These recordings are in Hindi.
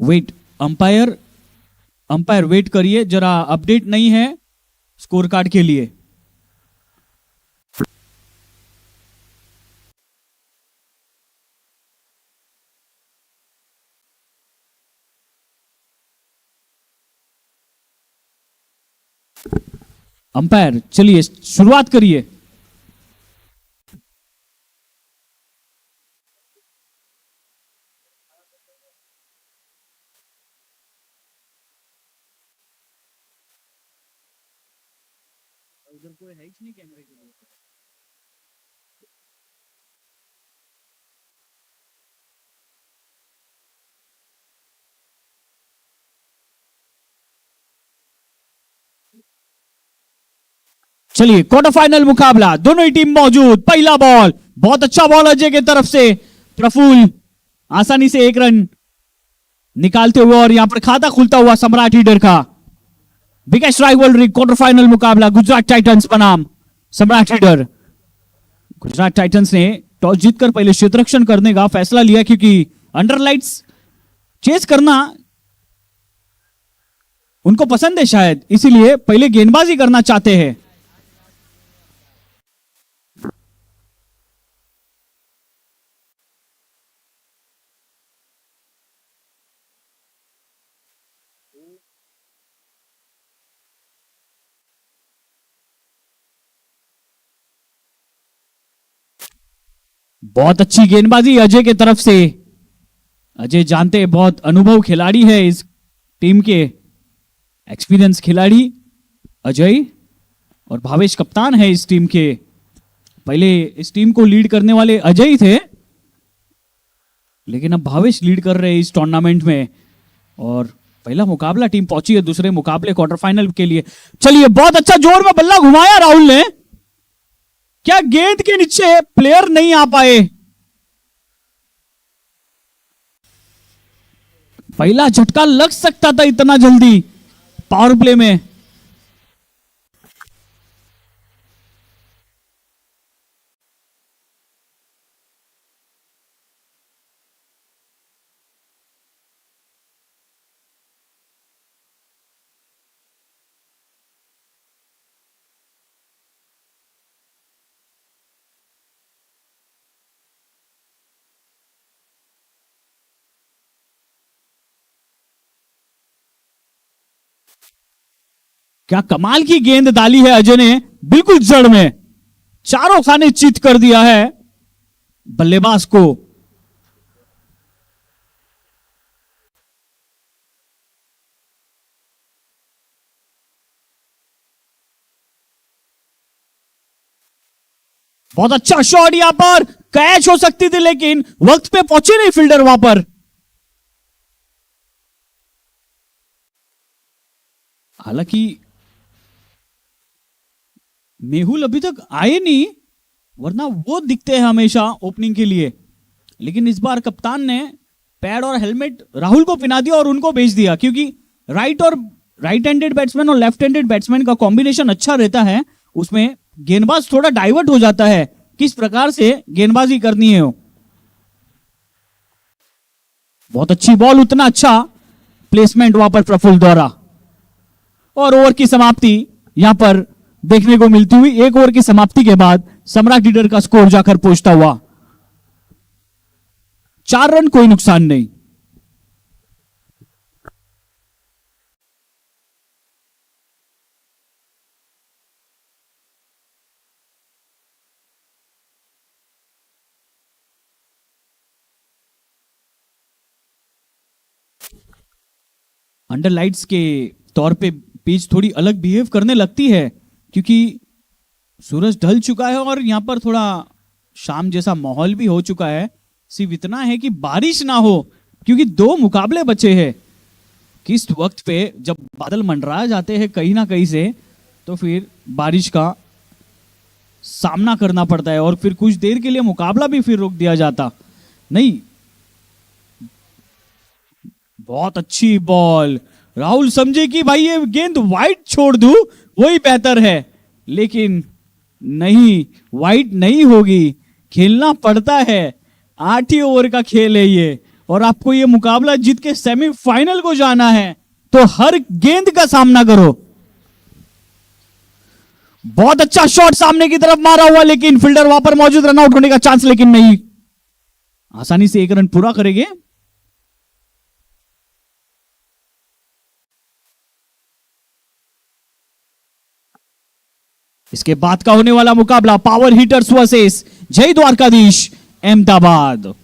वेट, अंपायर अंपायर वेट करिए जरा, अपडेट नहीं है स्कोर कार्ड के लिए। अंपायर चलिए शुरुआत करिए। उधर कोई है ही नहीं कैमरे के लिए। चलिए क्वार्टर फाइनल मुकाबला, दोनों ही टीम मौजूद। पहला बॉल, बहुत अच्छा बॉल अजय की तरफ से। प्रफुल्ल आसानी से एक रन निकालते हुए और यहां पर खाता खुलता हुआ सम्राट हीडर का। बिगेस्ट राइवलरी क्वार्टर फाइनल मुकाबला गुजरात टाइटंस बनाम सम्राट हीडर। गुजरात टाइटंस ने टॉस जीतकर पहले क्षेत्ररक्षण करने का फैसला लिया क्योंकि अंडरलाइट्स चेस करना उनको पसंद है शायद, इसीलिए पहले गेंदबाजी करना चाहते हैं। बहुत अच्छी गेंदबाजी अजय की तरफ से। अजय जानते हैं बहुत अनुभव खिलाड़ी है इस टीम के, एक्सपीरियंस खिलाड़ी अजय, और भावेश कप्तान है इस टीम के। पहले इस टीम को लीड करने वाले अजय ही थे, लेकिन अब भावेश लीड कर रहे हैं इस टूर्नामेंट में। और पहला मुकाबला टीम पहुंची है दूसरे मुकाबले क्वार्टर फाइनल के लिए। चलिए बहुत अच्छा जोर में बल्ला घुमाया राहुल ने, क्या गेंद के नीचे प्लेयर नहीं आ पाए। पहला झटका लग सकता था इतना जल्दी पावर प्ले में। क्या कमाल की गेंद डाली है अजय ने, बिल्कुल जड़ में, चारों खाने चित कर दिया है बल्लेबाज को। बहुत अच्छा शॉट, यहां पर कैच हो सकती थी लेकिन वक्त पे पहुंचे नहीं फील्डर वहां पर। हालांकि मेहुल अभी तक आए नहीं, वरना वो दिखते हैं हमेशा ओपनिंग के लिए, लेकिन इस बार कप्तान ने पैड और हेलमेट राहुल को पहना दिया और उनको भेज दिया, क्योंकि राइट हैंडेड बैट्समैन और लेफ्ट हैंडेड बैट्समैन का कॉम्बिनेशन अच्छा रहता है, उसमें गेंदबाज थोड़ा डाइवर्ट हो जाता है किस प्रकार से गेंदबाजी करनी है। बहुत अच्छी बॉल, उतना अच्छा प्लेसमेंट वहां पर प्रफुल्ल द्वारा। और ओवर की समाप्ति यहां पर देखने को मिलती हुई। एक ओवर की समाप्ति के बाद सम्राट हीडर का स्कोर जाकर पहुंचता हुआ 4 रन, कोई नुकसान नहीं। अंडर लाइट्स के तौर पे पिच थोड़ी अलग बिहेव करने लगती है, क्योंकि सूरज ढल चुका है और यहां पर थोड़ा शाम जैसा माहौल भी हो चुका है। सिर्फ इतना है कि बारिश ना हो, क्योंकि 2 मुकाबले बचे हैं। किस वक्त पे जब बादल मंडरा जाते हैं कहीं ना कहीं से, तो फिर बारिश का सामना करना पड़ता है और फिर कुछ देर के लिए मुकाबला भी फिर रोक दिया जाता। नहीं, बहुत अच्छी बॉल। राहुल समझे कि भाई ये गेंद वाइड छोड़ दूं वही बेहतर है, लेकिन नहीं, वाइड नहीं होगी, खेलना पड़ता है। 8 ही ओवर का खेल है ये, और आपको ये मुकाबला जीत के सेमीफाइनल को जाना है, तो हर गेंद का सामना करो। बहुत अच्छा शॉट सामने की तरफ मारा हुआ, लेकिन फील्डर वहां पर मौजूद, रन आउट होने का चांस लेकिन नहीं, आसानी से एक रन पूरा करेंगे। इसके बाद का होने वाला मुकाबला पावर हिटर्स वर्सेस जय द्वारकाधीश अहमदाबाद।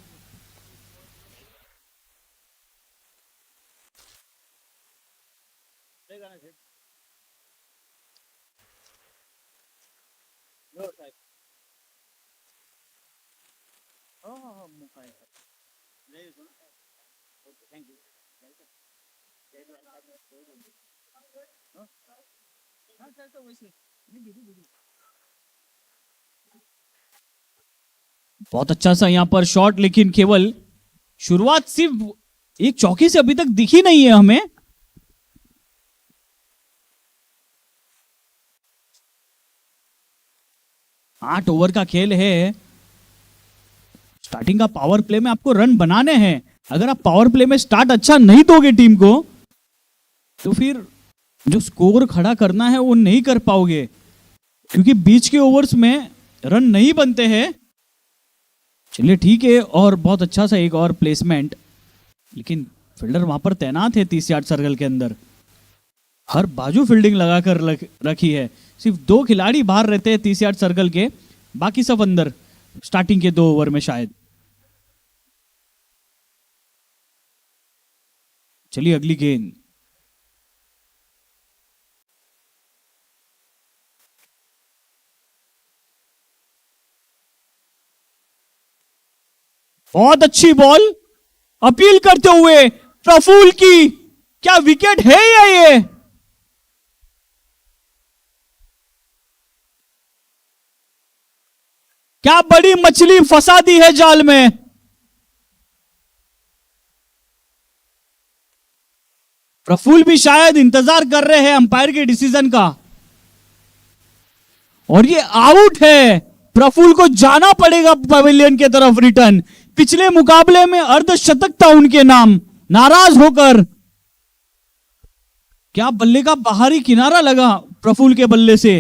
बहुत अच्छा सा यहां पर शॉट, लेकिन केवल शुरुआत सिर्फ एक चौके से अभी तक दिखी नहीं है हमें। आठ ओवर का खेल है, स्टार्टिंग का पावर प्ले में आपको रन बनाने हैं। अगर आप पावर प्ले में स्टार्ट अच्छा नहीं दोगे टीम को, तो फिर जो स्कोर खड़ा करना है वो नहीं कर पाओगे, क्योंकि बीच के ओवर्स में रन नहीं बनते हैं। चलिए ठीक है, और बहुत अच्छा सा एक और प्लेसमेंट, लेकिन फील्डर वहां पर तैनात है 30 यार्ड सर्कल के अंदर, हर बाजू फील्डिंग लगाकर रखी है। सिर्फ 2 खिलाड़ी बाहर रहते हैं 30 यार्ड सर्कल के, बाकी सब अंदर, स्टार्टिंग के 2 ओवर में शायद। चलिए अगली गेंद, बहुत अच्छी बॉल, अपील करते हुए प्रफुल्ल की, क्या विकेट है या ये? क्या बड़ी मछली फंसा दी है जाल में। प्रफुल्ल भी शायद इंतजार कर रहे हैं अंपायर के डिसीजन का, और ये आउट है। प्रफुल्ल को जाना पड़ेगा पवेलियन के तरफ रिटर्न। पिछले मुकाबले में अर्धशतक था उनके नाम, नाराज होकर। क्या बल्ले का बाहरी किनारा लगा प्रफुल्ल के बल्ले से।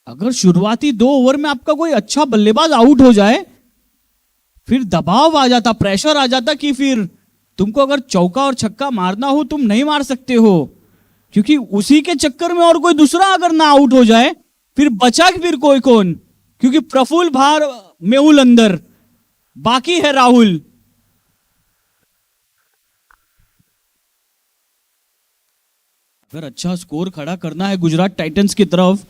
अगर शुरुआती 2 ओवर में आपका कोई अच्छा बल्लेबाज आउट हो जाए, फिर दबाव आ जाता, प्रेशर आ जाता कि फिर तुमको अगर चौका और छक्का मारना हो तुम नहीं मार सकते हो, क्योंकि उसी के चक्कर में और कोई दूसरा अगर ना आउट हो जाए, फिर बचा फिर कोई कौन, क्योंकि प्रफुल्ल बाहर, मेहुल अंदर, बाकी है राहुल। अगर अच्छा स्कोर खड़ा करना है गुजरात टाइटंस की तरफ,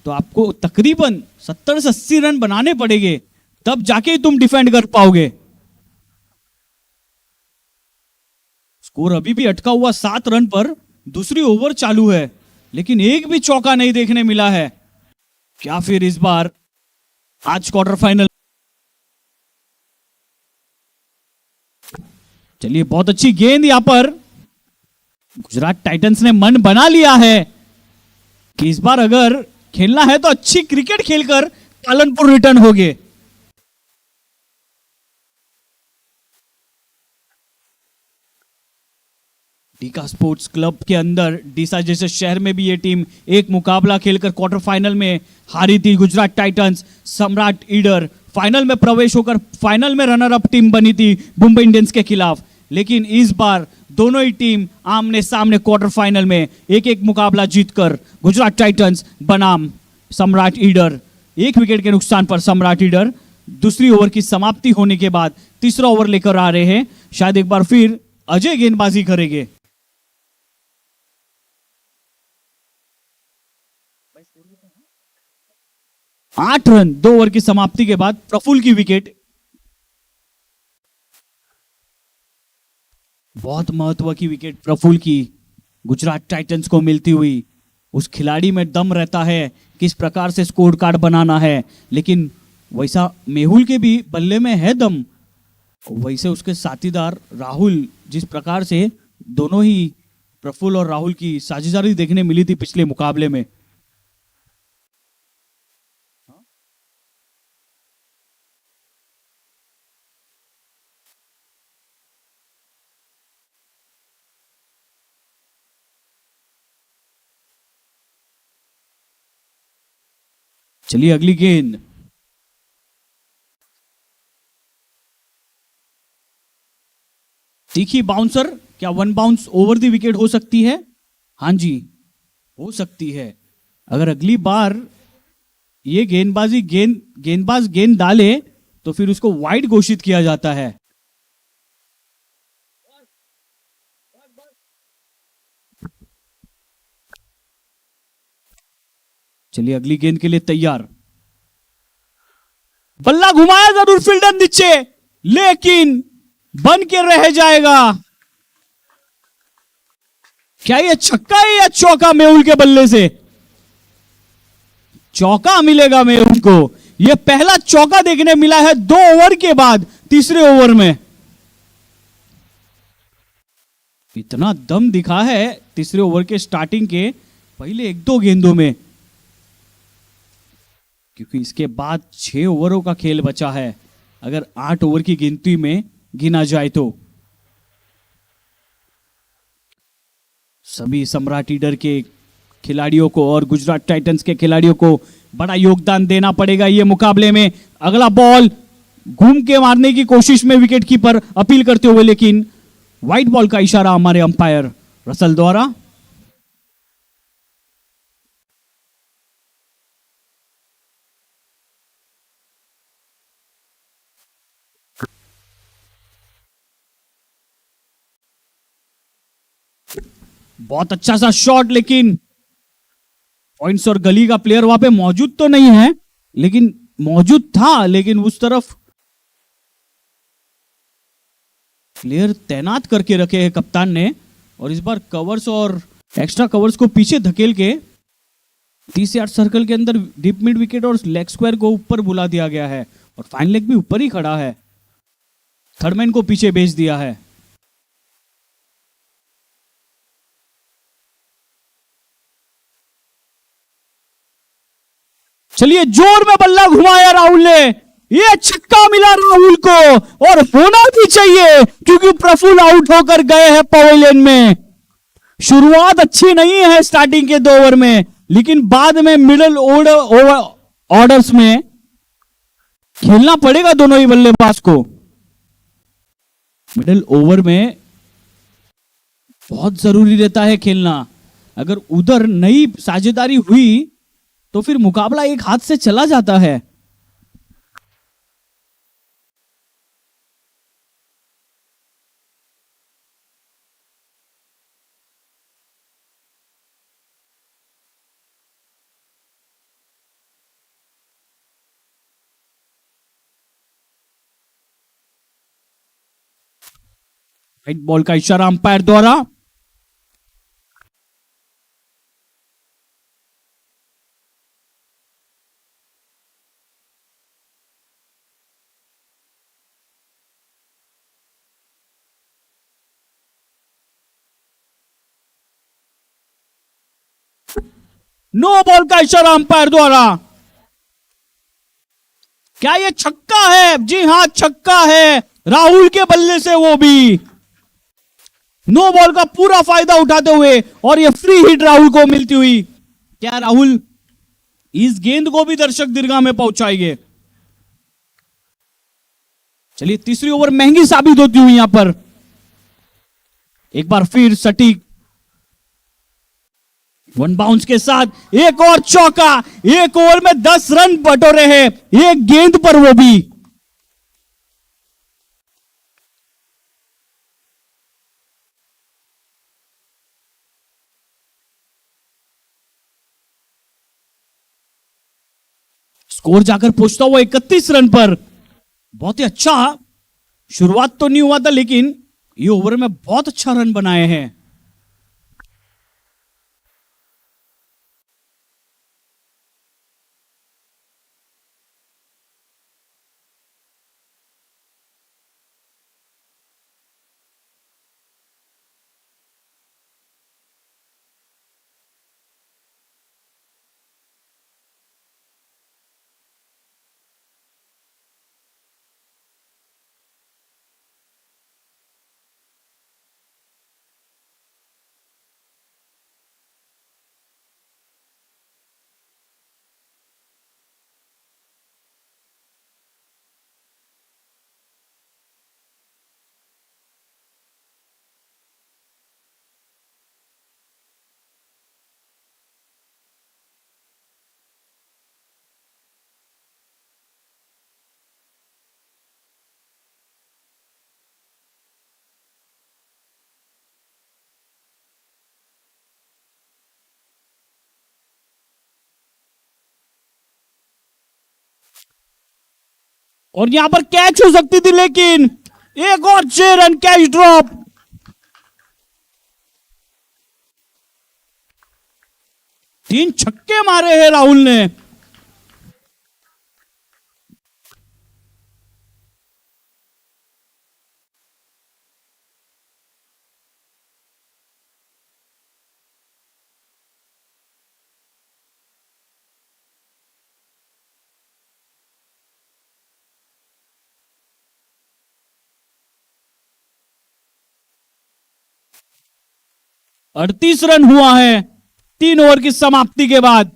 तो आपको तकरीबन 70 से 80 रन बनाने पड़ेंगे, तब जाके तुम डिफेंड कर पाओगे। स्कोर अभी भी अटका हुआ 7 रन पर, दूसरी ओवर चालू है, लेकिन एक भी चौका नहीं देखने मिला है। क्या फिर इस बार आज क्वार्टर फाइनल। चलिए बहुत अच्छी गेंद, यहां पर गुजरात टाइटंस ने मन बना लिया है कि इस बार अगर खेलना है तो अच्छी क्रिकेट खेलकर पालनपुर रिटर्न होगे। डीका स्पोर्ट्स क्लब के अंदर, डीसा जैसे शहर में भी ये टीम एक मुकाबला खेलकर क्वार्टर फाइनल में हारी थी। गुजरात टाइटंस सम्राट ईडर फाइनल में प्रवेश होकर फाइनल में रनर अप टीम बनी थी मुंबई इंडियंस के खिलाफ, लेकिन इस बार दोनों ही टीम आमने सामने क्वार्टर फाइनल में एक एक मुकाबला जीतकर गुजरात टाइटंस बनाम सम्राट ईडर, 1 विकेट के नुकसान पर सम्राट ईडर दूसरी ओवर की समाप्ति होने के बाद तीसरा ओवर लेकर आ रहे हैं। शायद एक बार फिर अजय गेंदबाजी करेंगे। 8 रन 2 ओवर की समाप्ति के बाद प्रफुल्ल की विकेट। बहुत महत्व की विकेट प्रफुल्ल की गुजरात टाइटंस को मिलती हुई। उस खिलाड़ी में दम रहता है किस प्रकार से स्कोर कार्ड बनाना है, लेकिन वैसा मेहुल के भी बल्ले में है दम, वैसे उसके साथीदार राहुल, जिस प्रकार से दोनों ही प्रफुल्ल और राहुल की साझेदारी देखने मिली थी पिछले मुकाबले में। चलिए अगली गेंद, तीखी बाउंसर, क्या one bounce over the wicket हो सकती है? हाँ जी, हो सकती है। अगर अगली बार ये गेंदबाज गेंद डाले तो फिर उसको वाइड घोषित किया जाता है। चलिए अगली गेंद के लिए तैयार, बल्ला घुमाया जरूर फील्डर नीचे, लेकिन बन के रह जाएगा। क्या ये छक्का है या चौका मेहुल के बल्ले से? चौका मिलेगा मेहुल को। यह पहला चौका देखने मिला है 2 ओवर के बाद, तीसरे ओवर में। इतना दम दिखा है तीसरे ओवर के स्टार्टिंग के पहले 1-2 गेंदों में, क्योंकि इसके बाद 6 ओवरों का खेल बचा है अगर 8 ओवर की गिनती में गिना जाए तो। सभी सम्राट ईडर के खिलाड़ियों को और गुजरात टाइटंस के खिलाड़ियों को बड़ा योगदान देना पड़ेगा ये मुकाबले में। अगला बॉल घूम के मारने की कोशिश में विकेट कीपर अपील करते हुए, लेकिन व्हाइट बॉल का इशारा हमारे अंपायर रसल द्वारा। बहुत अच्छा सा शॉट, लेकिन पॉइंट्स और गली का प्लेयर वहां पे मौजूद तो नहीं है, लेकिन मौजूद था, लेकिन उस तरफ प्लेयर तैनात करके रखे हैं कप्तान ने। और इस बार कवर्स और एक्स्ट्रा कवर्स को पीछे धकेल के 30 यार्ड सर्कल के अंदर डीप मिड विकेट और लेग स्क्वायर को ऊपर बुला दिया गया है, और फाइन लेग भी ऊपर ही खड़ा है। थर्डमैन को पीछे भेज दिया है। चलिए जोर में बल्ला घुमाया राहुल ने, ये छक्का मिला राहुल को, और होना भी चाहिए क्योंकि प्रफुल्ल आउट होकर गए हैं पवेलियन में। शुरुआत अच्छी नहीं है स्टार्टिंग के 2 ओवर में, लेकिन बाद में मिडिल ऑर्डर्स में खेलना पड़ेगा दोनों ही बल्लेबाज को। मिडिल ओवर में बहुत जरूरी रहता है खेलना। अगर उधर नई साझेदारी हुई तो फिर मुकाबला एक हाथ से चला जाता है। व्हाइट बॉल का इशारा अंपायर द्वारा। नो बॉल का इशारा अंपायर द्वारा। क्या यह छक्का है? जी हां, छक्का है, राहुल के बल्ले से, वो भी नो बॉल का पूरा फायदा उठाते हुए, और यह फ्री हिट राहुल को मिलती हुई। क्या राहुल इस गेंद को भी दर्शक दीर्घा में पहुंचाएंगे? चलिए तीसरी ओवर महंगी साबित होती हुई यहां पर। एक बार फिर सटीक वन बाउंस के साथ एक और चौका। एक ओवर में 10 रन बटोरे हैं, एक गेंद पर, वो भी। स्कोर जाकर पहुंचता हुआ 31 रन पर। बहुत ही अच्छा, शुरुआत तो नहीं हुआ था, लेकिन ये ओवर में बहुत अच्छा रन बनाए हैं। और यहां पर कैच हो सकती थी, लेकिन एक और 6 रन कैच ड्रॉप। तीन छक्के मारे हैं राहुल ने। अड़तीस रन हुआ है 3 ओवर की समाप्ति के बाद।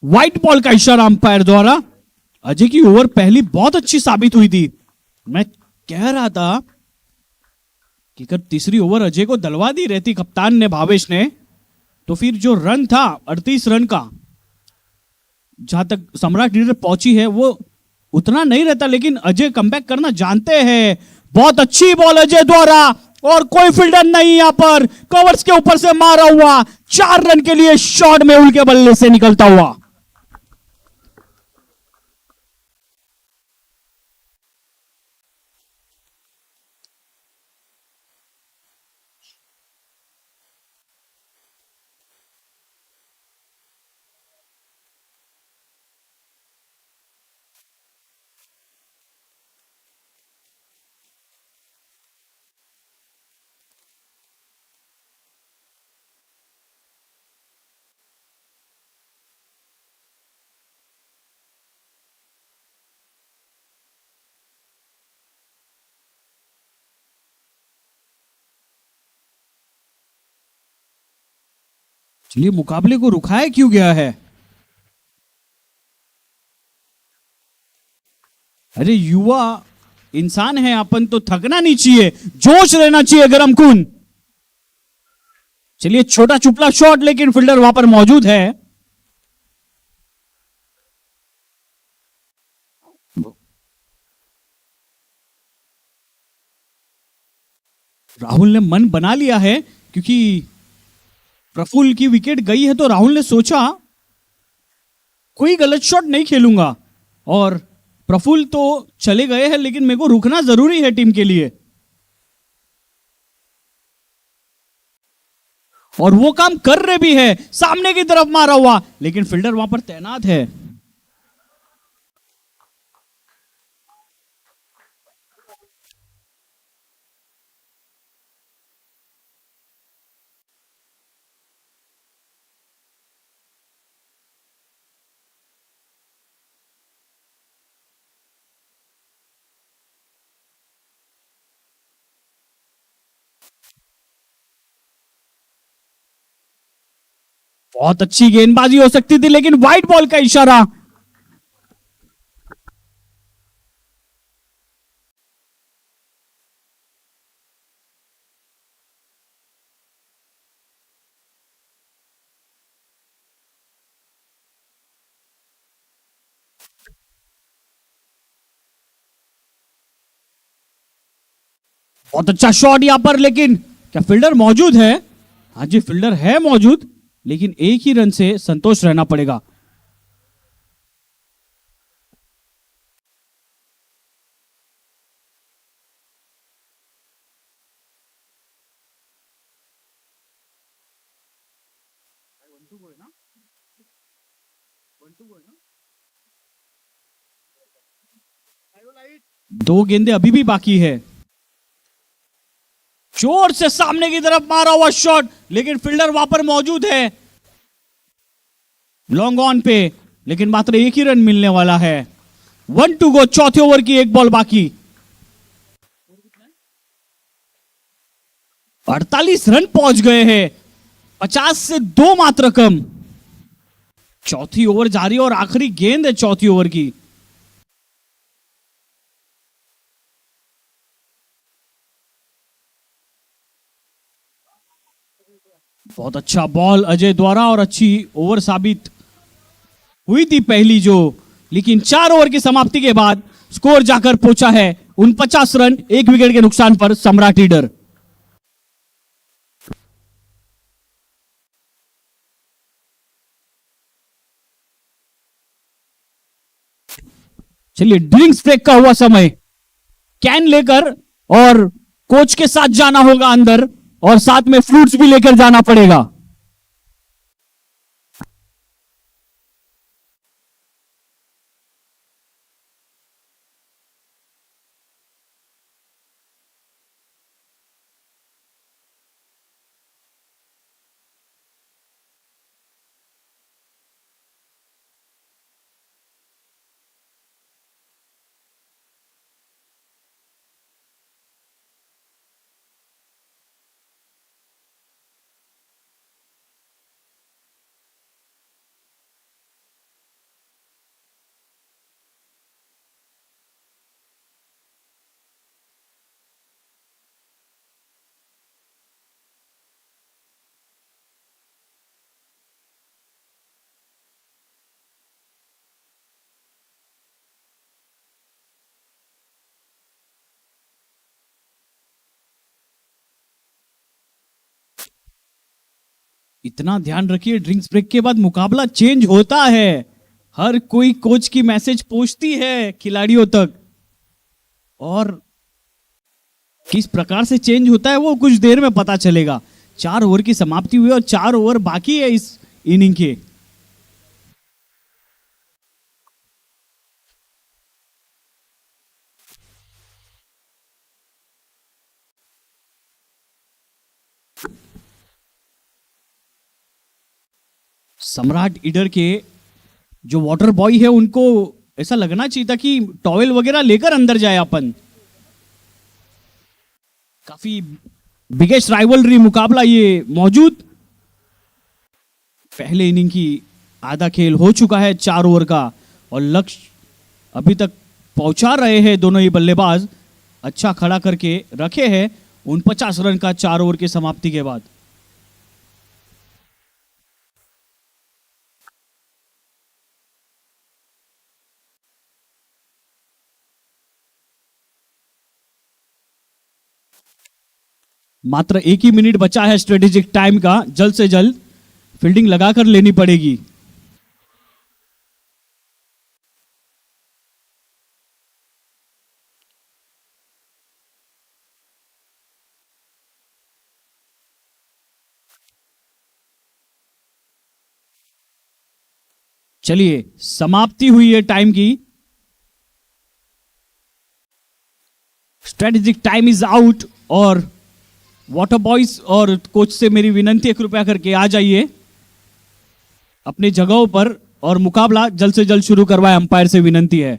व्हाइट बॉल का इशारा अंपायर द्वारा। अजय की ओवर पहली बहुत अच्छी साबित हुई थी। मैं कह रहा था कि अगर तीसरी ओवर अजय को दलवा दी रहती कप्तान ने, भावेश ने, तो फिर जो रन था 38 रन का, जहां तक सम्राट लीडर पहुंची है, वो उतना नहीं रहता। लेकिन अजय कमबैक करना जानते हैं। बहुत अच्छी बॉल अजय द्वारा, और कोई फील्डर नहीं यहां पर, कवर्स के ऊपर से मारा हुआ 4 रन के लिए शॉट में उनके बल्ले से निकलता हुआ। चलिए, मुकाबले को रुकाया क्यों गया है? अरे युवा इंसान है अपन, तो थकना नहीं चाहिए, जोश रहना चाहिए, गरम खून। चलिए, छोटा चुपला शॉट, लेकिन फील्डर वहां पर मौजूद है। राहुल ने मन बना लिया है, क्योंकि प्रफुल्ल की विकेट गई है, तो राहुल ने सोचा कोई गलत शॉट नहीं खेलूंगा। और प्रफुल्ल तो चले गए हैं, लेकिन मेरे को रुकना जरूरी है टीम के लिए, और वो काम कर रहे भी है। सामने की तरफ मारा हुआ, लेकिन फील्डर वहां पर तैनात है। बहुत अच्छी गेंदबाजी हो सकती थी, लेकिन व्हाइट बॉल का इशारा। बहुत अच्छा शॉट यहां पर, लेकिन क्या फील्डर मौजूद है? हाँ जी, फील्डर है मौजूद, लेकिन एक ही रन से संतोष रहना पड़ेगा। दो गेंदे अभी भी बाकी है। जोर से सामने की तरफ मारा हुआ शॉट, लेकिन फील्डर वहां पर मौजूद है लॉन्ग ऑन पे, लेकिन मात्र एक ही रन मिलने वाला है। 1 टू गो, चौथे ओवर की एक बॉल बाकी। 48 रन पहुंच गए हैं। 50 से 2 मात्र कम। चौथी ओवर जारी और आखिरी गेंद है चौथी ओवर की। बहुत अच्छा बॉल अजय द्वारा और अच्छी ओवर साबित हुई थी पहली जो, लेकिन 4 ओवर की समाप्ति के बाद स्कोर जाकर पहुंचा है 49 रन, 1 विकेट के नुकसान पर सम्राट लीडर। चलिए, ड्रिंक्स ब्रेक का हुआ समय, कैन लेकर और कोच के साथ जाना होगा अंदर और साथ में फ्रूट्स भी लेकर जाना पड़ेगा। इतना ध्यान रखिए, ड्रिंक्स ब्रेक के बाद मुकाबला चेंज होता है। हर कोई कोच की मैसेज पहुंचती है खिलाड़ियों तक, और किस प्रकार से चेंज होता है वो कुछ देर में पता चलेगा। 4 ओवर की समाप्ति हुई और 4 ओवर बाकी है इस इनिंग के। सम्राट ईडर के जो वाटर बॉय है उनको ऐसा लगना चाहिए था कि टॉवेल वगैरह लेकर अंदर जाए अपन। काफी बिगेस्ट राइवलरी मुकाबला ये मौजूद। पहले इनिंग की आधा खेल हो चुका है 4 ओवर का और लक्ष्य अभी तक पहुंचा रहे हैं दोनों ही बल्लेबाज। अच्छा खड़ा करके रखे हैं 49 रन का 4 ओवर की समाप्ति के बाद। मात्र 1 ही मिनट बचा है स्ट्रेटेजिक टाइम का, जल्द से जल्द फील्डिंग लगाकर लेनी पड़ेगी। चलिए, समाप्ति हुई है टाइम की। स्ट्रेटेजिक टाइम इज आउट और वाटर बॉयज और कोच से मेरी विनंती है, कृपया करके आ जाइए अपनी जगहों पर और मुकाबला जल्द से जल्द शुरू करवाए, अंपायर से विनंती है।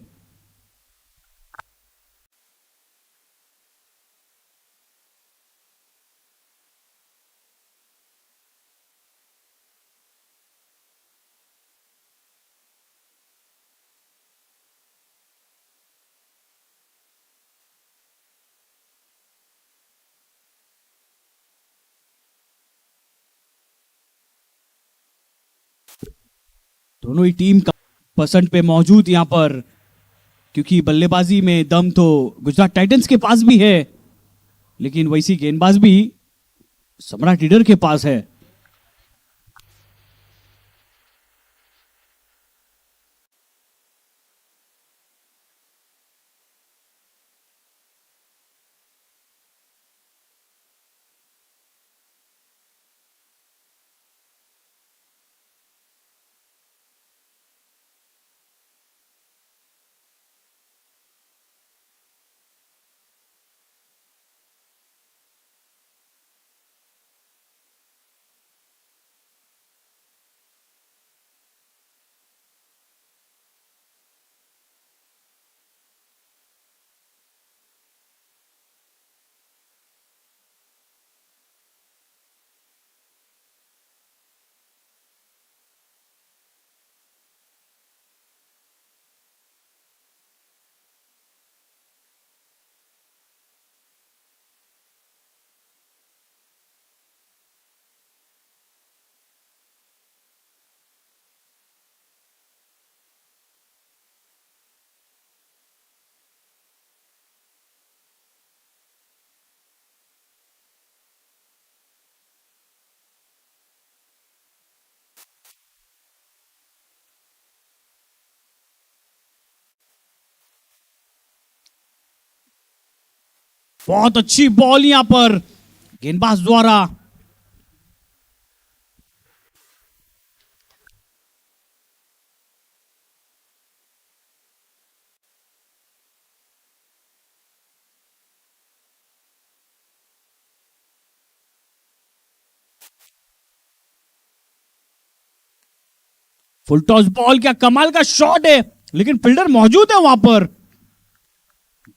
दोनों ही टीम का परसेंट पे मौजूद यहां पर, क्योंकि बल्लेबाजी में दम तो गुजरात टाइटंस के पास भी है, लेकिन वैसी गेंदबाज भी सम्राट लीडर के पास है। बहुत अच्छी बॉल यहां पर गेंदबाज द्वारा। फुल टॉस बॉल, क्या कमाल का शॉट है, लेकिन फील्डर मौजूद है वहां पर।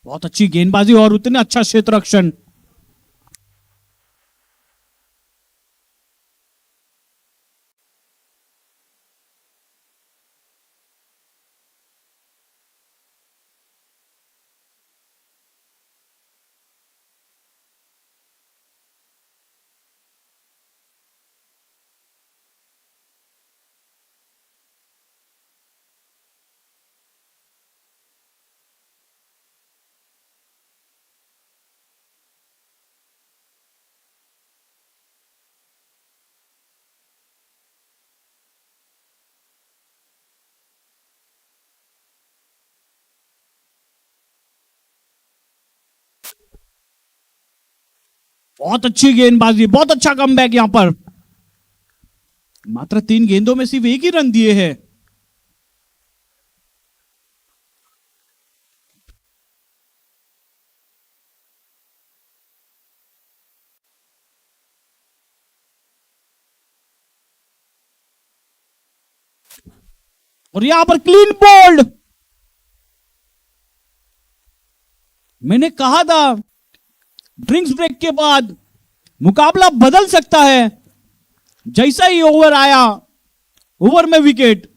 बहुत अच्छी गेंदबाजी और उतने अच्छा क्षेत्र रक्षण। बहुत अच्छी गेंदबाजी, बहुत अच्छा कमबैक यहां पर। मात्र 3 गेंदों में सिर्फ एक ही रन दिए हैं। और यहां पर क्लीन बोल्ड। मैंने कहा था ड्रिंक्स ब्रेक के बाद मुकाबला बदल सकता है। जैसा ही ओवर आया, ओवर में विकेट।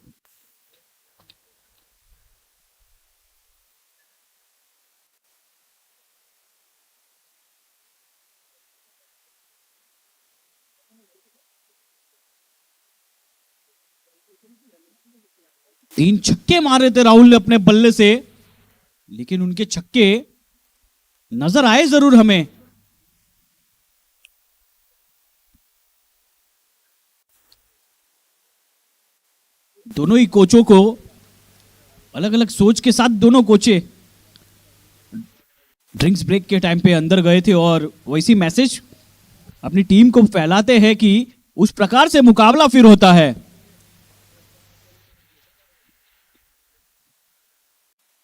तीन छक्के मारे थे राहुल ने अपने बल्ले से, लेकिन उनके छक्के नजर आए जरूर हमें। दोनों ही कोचों को अलग अलग सोच के साथ दोनों कोचे ड्रिंक्स ब्रेक के टाइम पे अंदर गए थे और वैसी मैसेज अपनी टीम को फैलाते हैं कि उस प्रकार से मुकाबला फिर होता है।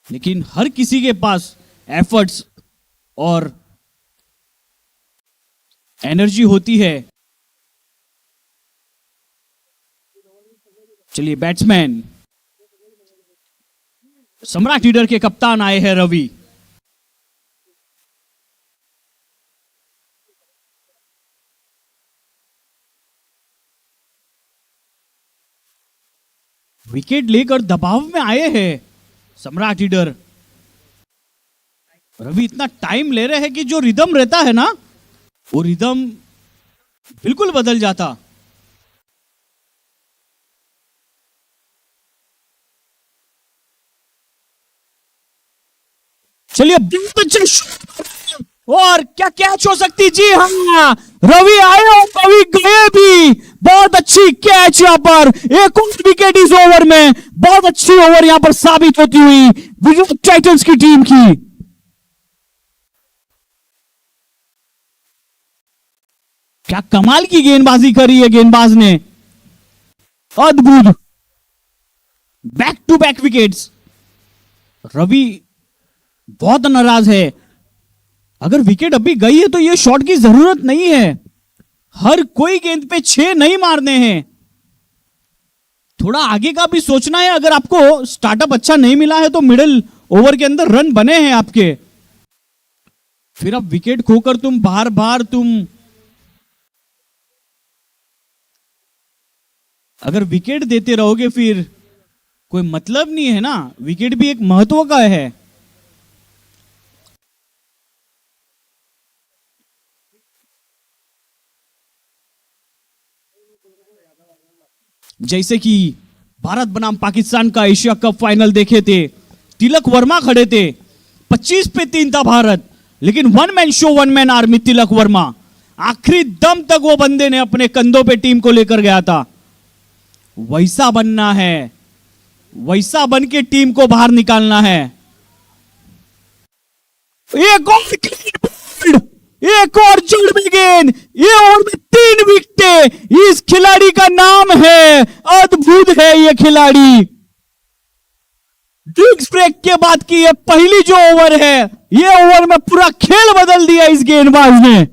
लेकिन हर किसी के पास एफर्ट्स और एनर्जी होती है। चलिए, बैट्समैन सम्राट लीडर के कप्तान आए हैं रवि। विकेट लेकर दबाव में आए हैं सम्राट लीडर। रवि इतना टाइम ले रहे हैं कि जो रिदम रहता है ना, वो रिदम बिल्कुल बदल जाता। चलिए, बहुत अच्छा और क्या कैच हो सकती। जी हाँ, रवि आए और रवि गए भी। बहुत अच्छी कैच यहां पर। एक और विकेट इस ओवर में। बहुत अच्छी ओवर यहां पर साबित होती हुई गुजरात टाइटंस की टीम की। क्या कमाल की गेंदबाजी करी है गेंदबाज ने, अद्भुत। Back to back wickets. Ravi बहुत नाराज है। अगर विकेट अभी गई है तो यह शॉट की जरूरत नहीं है। हर कोई गेंद पे 6 नहीं मारने हैं। थोड़ा आगे का भी सोचना है। अगर आपको स्टार्टअप अच्छा नहीं मिला है तो मिडिल ओवर के अंदर रन बने हैं आपके, फिर अब विकेट खोकर तुम बार बार अगर विकेट देते रहोगे फिर कोई मतलब नहीं है ना। विकेट भी एक महत्व का है। जैसे कि भारत बनाम पाकिस्तान का एशिया कप फाइनल देखे थे, तिलक वर्मा खड़े थे। 25 पे 3 था भारत, लेकिन one man show, one man army Tilak Varma. आखिरी दम तक वो बंदे ने अपने कंधों पे टीम को लेकर गया था। वैसा बनना है, वैसा बन के टीम को बाहर निकालना है। एक और एक और जड़ में गेंद, ये ओवर में 3 विकेटें। इस खिलाड़ी का नाम है, अद्भुत है ये खिलाड़ी। ड्रिंक्स ब्रेक के बाद की ये पहली जो ओवर है, ये ओवर में पूरा खेल बदल दिया इस गेंदबाज ने।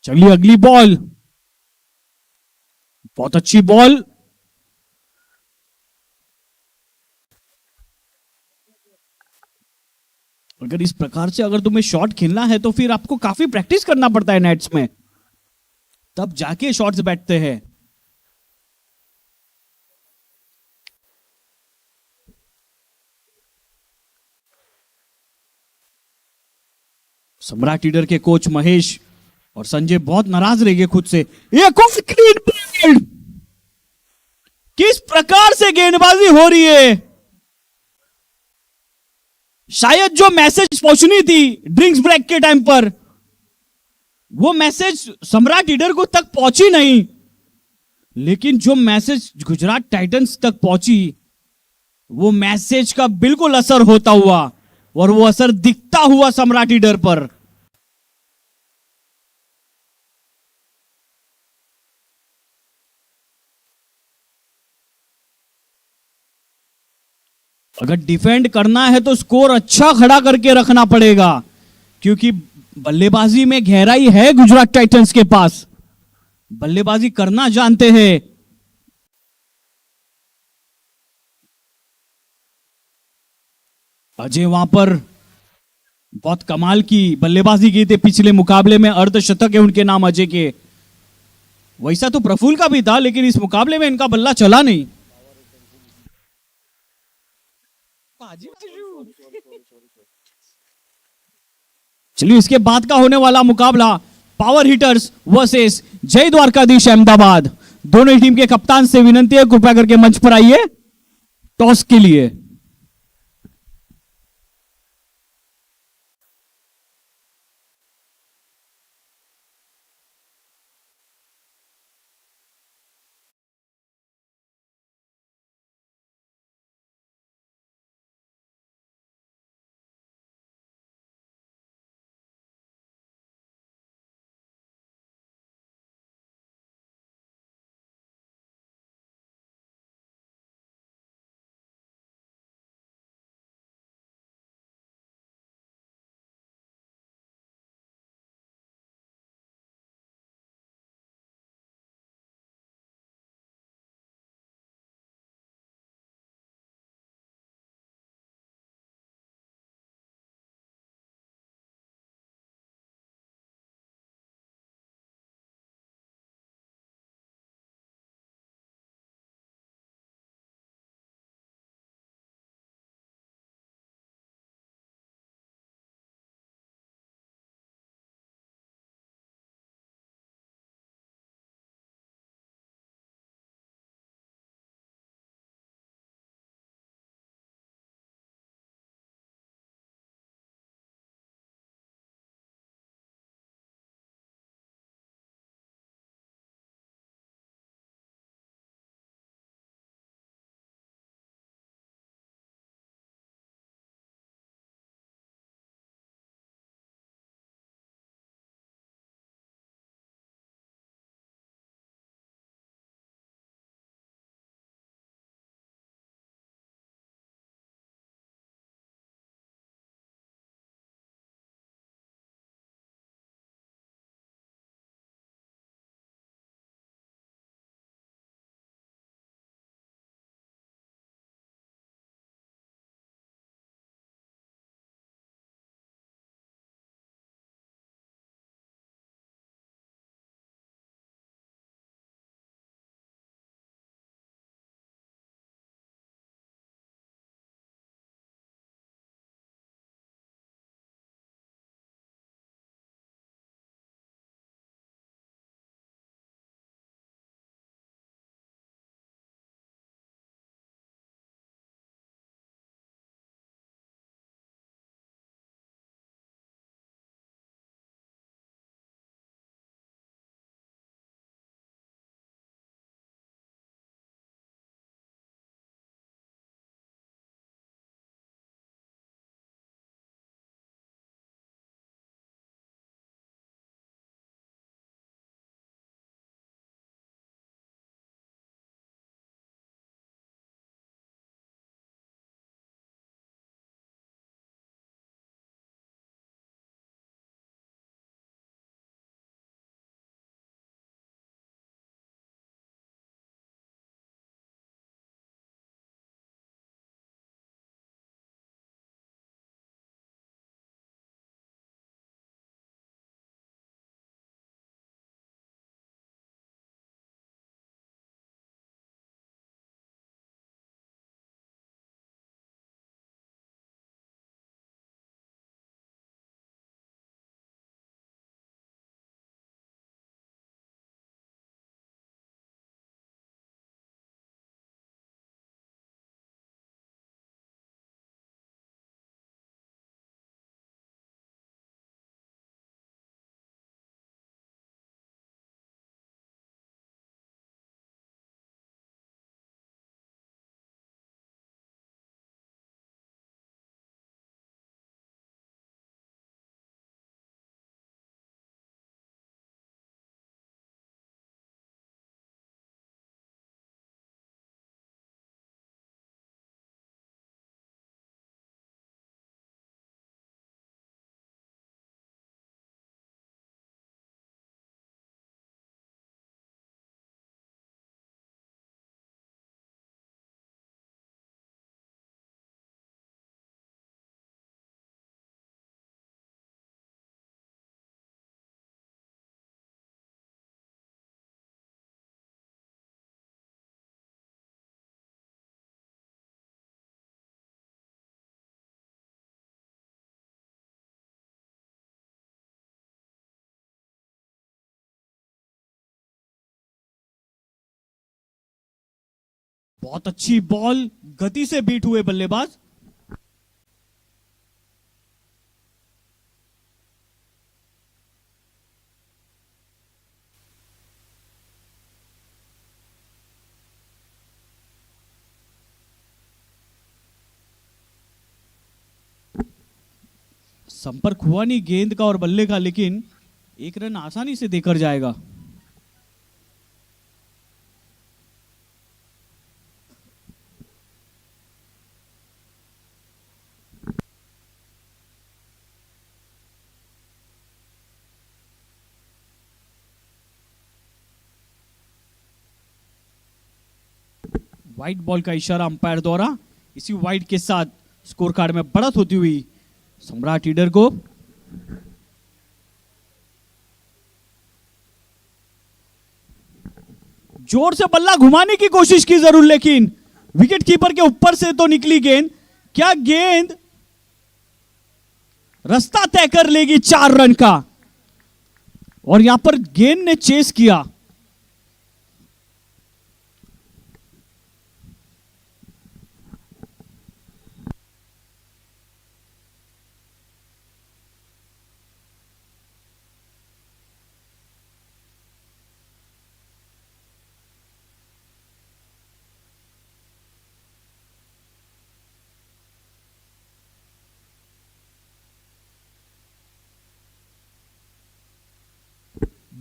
चलिए अगली बॉल, बहुत अच्छी बॉल। अगर इस प्रकार से अगर तुम्हें शॉट खेलना है तो फिर आपको काफी प्रैक्टिस करना पड़ता है नेट्स में, तब जाके शॉट्स बैठते हैं। सम्राट लीडर के कोच महेश और संजय बहुत नाराज रहेंगे खुद से। एक और क्लीन बॉल, किस प्रकार से गेंदबाजी हो रही है। शायद जो मैसेज पहुंचनी थी ड्रिंक्स ब्रेक के टाइम पर, वो मैसेज सम्राट लीडर को तक पहुंची नहीं, लेकिन जो मैसेज गुजरात टाइटंस तक पहुंची, वो मैसेज का बिल्कुल असर होता हुआ, और वो असर दिखता हुआ सम्राट लीडर पर। अगर डिफेंड करना है तो स्कोर अच्छा खड़ा करके रखना पड़ेगा, क्योंकि बल्लेबाजी में गहराई है गुजरात टाइटंस के पास, बल्लेबाजी करना जानते हैं। अजय वहां पर बहुत कमाल की बल्लेबाजी की थी पिछले मुकाबले में, अर्धशतक है उनके नाम अजय के। वैसा तो प्रफुल्ल का भी था, लेकिन इस मुकाबले में इनका बल्ला चला नहीं। चलिए इसके बाद का होने वाला मुकाबला पावर हिटर्स वर्सेस जय द्वारकाधीश अहमदाबाद। दोनों टीम के कप्तान से विनंती है कृपया करके मंच पर आइए टॉस के लिए। बहुत अच्छी बॉल, गति से बीट हुए बल्लेबाज। संपर्क हुआ नहीं गेंद का और बल्ले का, लेकिन एक रन आसानी से देकर जाएगा। वाइट बॉल का इशारा अंपायर द्वारा। इसी वाइट के साथ स्कोर कार्ड में बढ़त होती हुई सम्राट ईडर को। जोर से बल्ला घुमाने की कोशिश की जरूर, लेकिन विकेट कीपर के ऊपर से तो निकली गेंद। क्या गेंद रास्ता तय कर लेगी 4 रन का? और यहां पर गेंद ने चेस किया।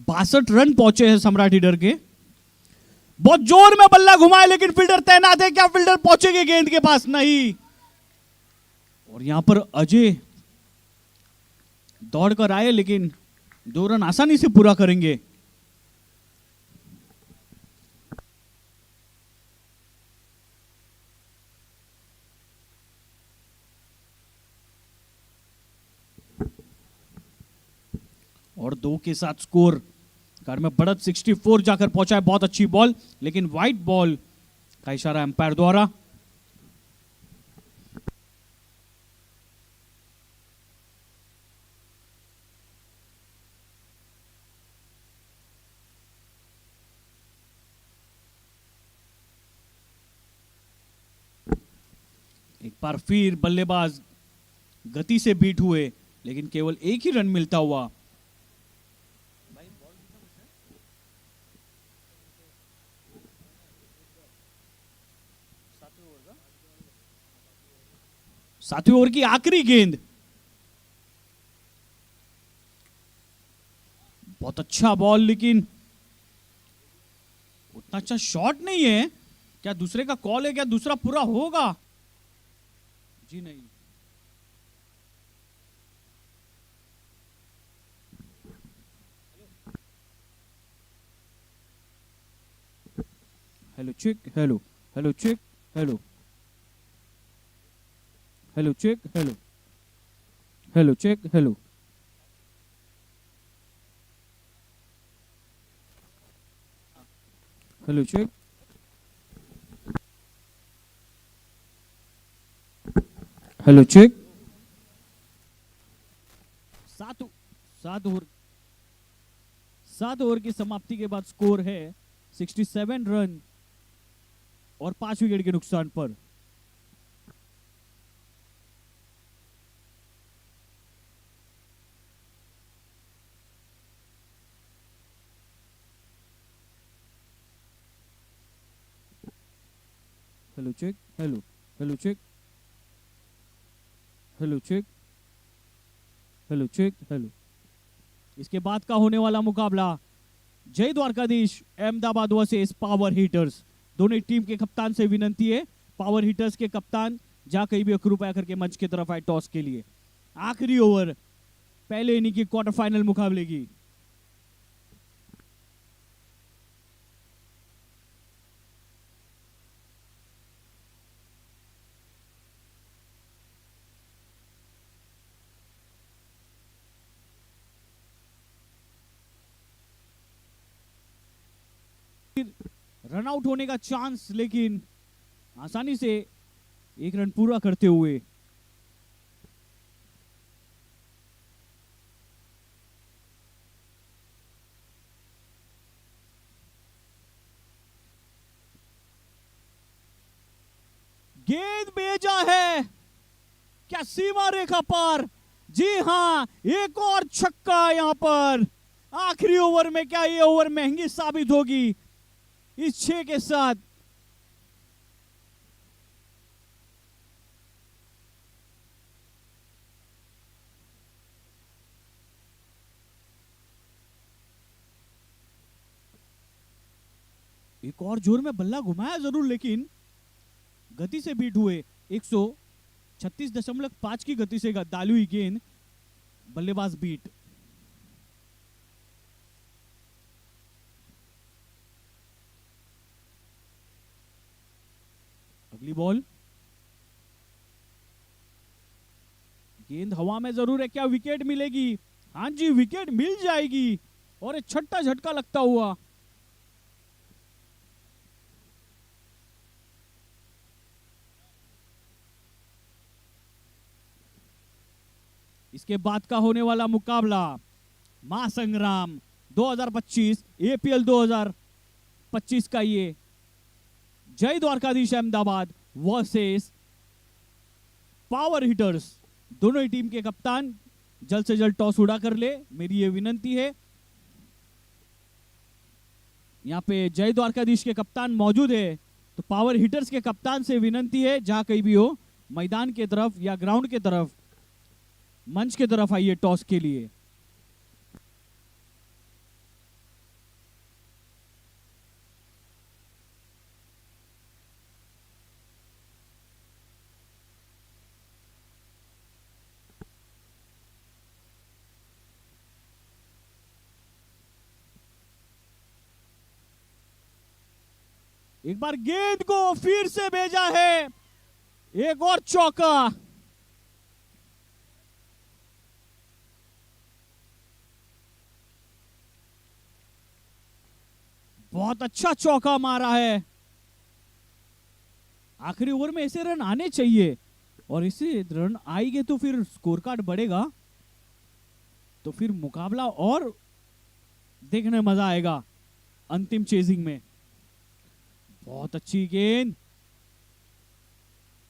बासठ रन पहुंचे हैं सम्राट ईडर के। बहुत जोर में बल्ला घुमाए, लेकिन फील्डर तैनात है। क्या फील्डर पहुंचेगी गेंद के पास? नहीं। और यहां पर अजय दौड़कर आए, लेकिन 2 रन आसानी से पूरा करेंगे। और 2 के साथ स्कोर कार्ड में बढ़त 64 जाकर पहुंचा है। बहुत अच्छी बॉल, लेकिन व्हाइट बॉल का इशारा अंपायर द्वारा। एक बार फिर बल्लेबाज गति से बीट हुए, लेकिन केवल एक ही रन मिलता हुआ। सातवें ओवर की आखिरी गेंद। बहुत अच्छा बॉल, लेकिन उतना अच्छा शॉट नहीं है। क्या दूसरे का कॉल है? क्या दूसरा पूरा होगा? जी नहीं। Hello check, hello hello check, hello hello check, hello hello check, hello hello check, hello check. 7 7 over 7 over की समाप्ति के बाद स्कोर है 67 रन और 5 विकेट के नुकसान पर। Hello check, hello hello check, hello check, hello check, hello. इसके बाद का होने वाला मुकाबला Jai Dwarkadhish Ahmedabad versus power hitters. दोनों टीम के कप्तान से विनंती है, पावर हिटर्स के कप्तान जा कहीं भी कृपया करके मंच की तरफ आए टॉस के लिए। आखिरी ओवर पहले इनिंग की क्वार्टर फाइनल मुकाबले की। रन आउट होने का चांस, लेकिन आसानी से 1 रन पूरा करते हुए। गेंद भेजा है, क्या सीमा रेखा पार? जी हां, एक और छक्का यहां पर आखिरी ओवर में। क्या ये ओवर महंगी साबित होगी इस 6 के साथ? एक और जोर में बल्ला घुमाया जरूर, लेकिन गति से बीट हुए। 136.5 की गति से दालू हुई गेंद, बल्लेबाज बीट। अगली बॉल, गेंद हवा में जरूर है, क्या विकेट मिलेगी? हां जी, विकेट मिल जाएगी। और एक छठा झटका लगता हुआ। इसके बाद का होने वाला मुकाबला महासंग्राम 2025 एपीएल 2025 का ये जय Dwarkadhish Ahmedabad versus power hitters. दोनों ही टीम के कप्तान जल्द से जल्द टॉस उड़ा कर ले, मेरी ये विनंती है। यहां पे जय द्वारकाधीश के कप्तान मौजूद है, तो पावर हिटर्स के कप्तान से विनंती है, जहां कहीं भी हो, मैदान के तरफ या ग्राउंड के तरफ, मंच के तरफ आइए टॉस के लिए। एक बार गेंद को फिर से भेजा है, एक और चौका। बहुत अच्छा चौका मारा है। आखिरी ओवर में ऐसे रन आने चाहिए, और इसे रन आएंगे तो फिर स्कोर कार्ड बढ़ेगा, तो फिर मुकाबला और देखने मजा आएगा अंतिम चेजिंग में। बहुत अच्छी गेंद,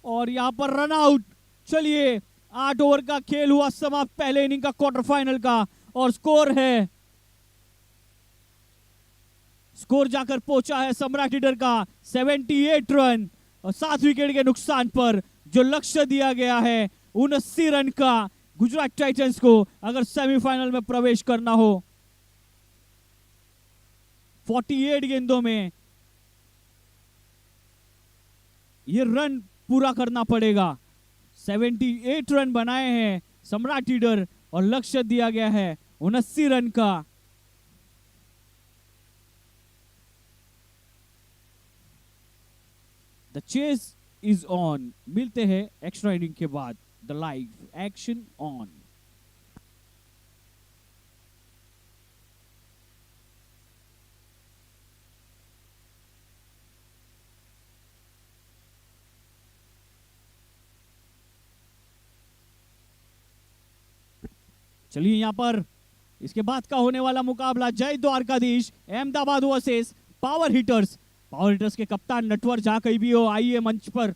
और यहां पर रन आउट। चलिए, 8 ओवर का खेल हुआ समाप्त, पहले इनिंग का क्वार्टर फाइनल का, और स्कोर जाकर पहुंचा है सम्राट लीडर का 78 रन, और 7 विकेट के नुकसान पर जो लक्ष्य दिया गया है 79 रन का गुजरात टाइटंस को अगर सेमीफाइनल में प्रवेश करना हो। 48 गेंदों में ये रन पूरा करना पड़ेगा। 78 रन बनाए हैं सम्राट लीडर, और लक्ष्य दिया गया है 79 रन का। The chase is on. मिलते हैं एक्स्ट्रा इनिंग के बाद। The live action on. चलिए, यहां पर इसके बाद का होने वाला मुकाबला Jai Dwarkadhish Ahmedabad versus power hitters. Power hitters के कप्तान नटवर जहां कहीं भी हो, आइए मंच पर।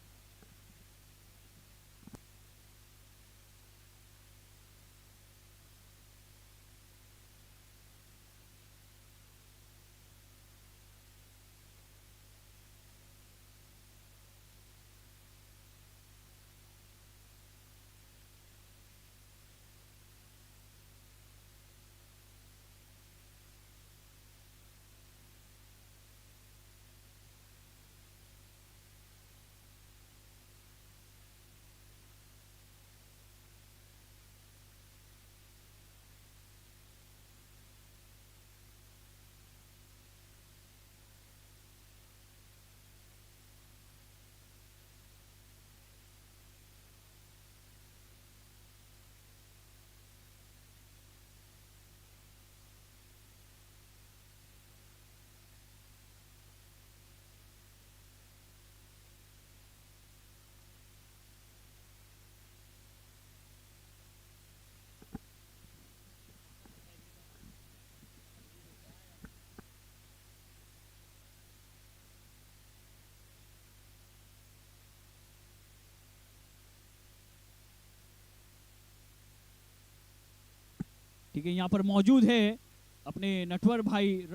ठीक है, यहाँ पर मौजूद है अपने नटवर भाई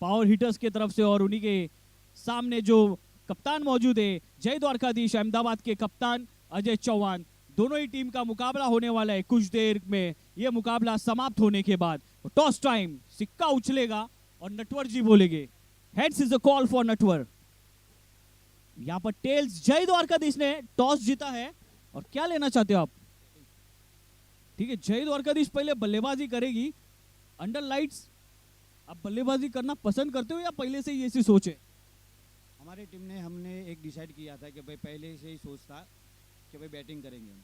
पावर हिटर्स के तरफ से, और उन्हीं के सामने जो कप्तान मौजूद है जय द्वारकाधीश अहमदाबाद के कप्तान अजय चौहान। दोनों ही टीम का मुकाबला होने वाला है कुछ देर में। यह मुकाबला समाप्त होने के बाद टॉस टाइम, सिक्का उछलेगा और नटवर जी बोलेंगे heads is a call for Natwar. यहां पर टेल्स, जय द्वारकाधीश ने टॉस जीता है। और क्या लेना चाहते हो आप? ठीक है, जय द्वारकाधीश पहले बल्लेबाजी करेगी अंडर लाइट्स। आप बल्लेबाजी करना पसंद करते हो या पहले से ही ऐसी सोच है? हमारी टीम ने हमने एक डिसाइड किया था कि भाई पहले से ही सोच था कि भाई बैटिंग करेंगे हम।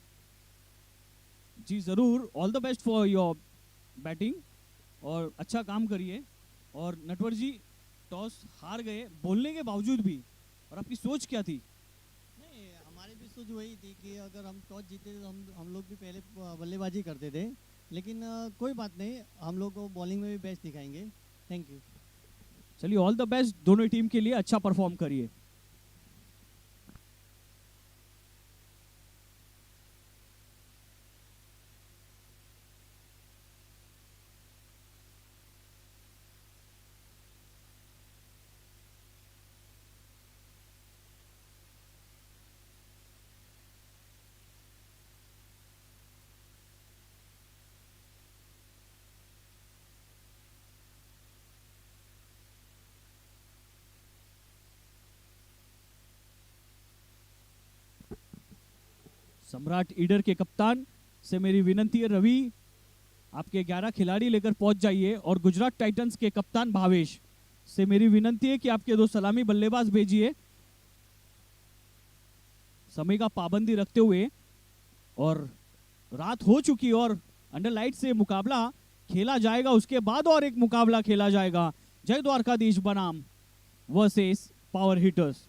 जी जरूर, all the best for your batting और अच्छा काम करिए। और नटवर जी टॉस हार गए बोलने के बावजूद भी, और आपकी सोच क्या थी? नहीं, हमारी भी सोच वही थी कि अगर हम टॉस जीते तो हम लोग भी पहले बल्लेबाजी करते थे, लेकिन कोई बात नहीं, हम लोग को बॉलिंग में भी बेस्ट दिखाएंगे। Thank you. चलिए, ऑल द बेस्ट दोनों टीम के लिए, अच्छा परफॉर्म करिए। सम्राट ईडर के कप्तान से मेरी विनती है, रवि आपके 11 खिलाड़ी लेकर पहुंच जाइए। और गुजरात टाइटंस के कप्तान भावेश से मेरी विनती है कि आपके 2 सलामी बल्लेबाज भेजिए समय का पाबंदी रखते हुए। और रात हो चुकी और अंडर लाइट से मुकाबला खेला जाएगा, उसके बाद और एक मुकाबला खेला जाएगा जय द्वारकाधीश बनाम वर्सेस पावर हिटर्स।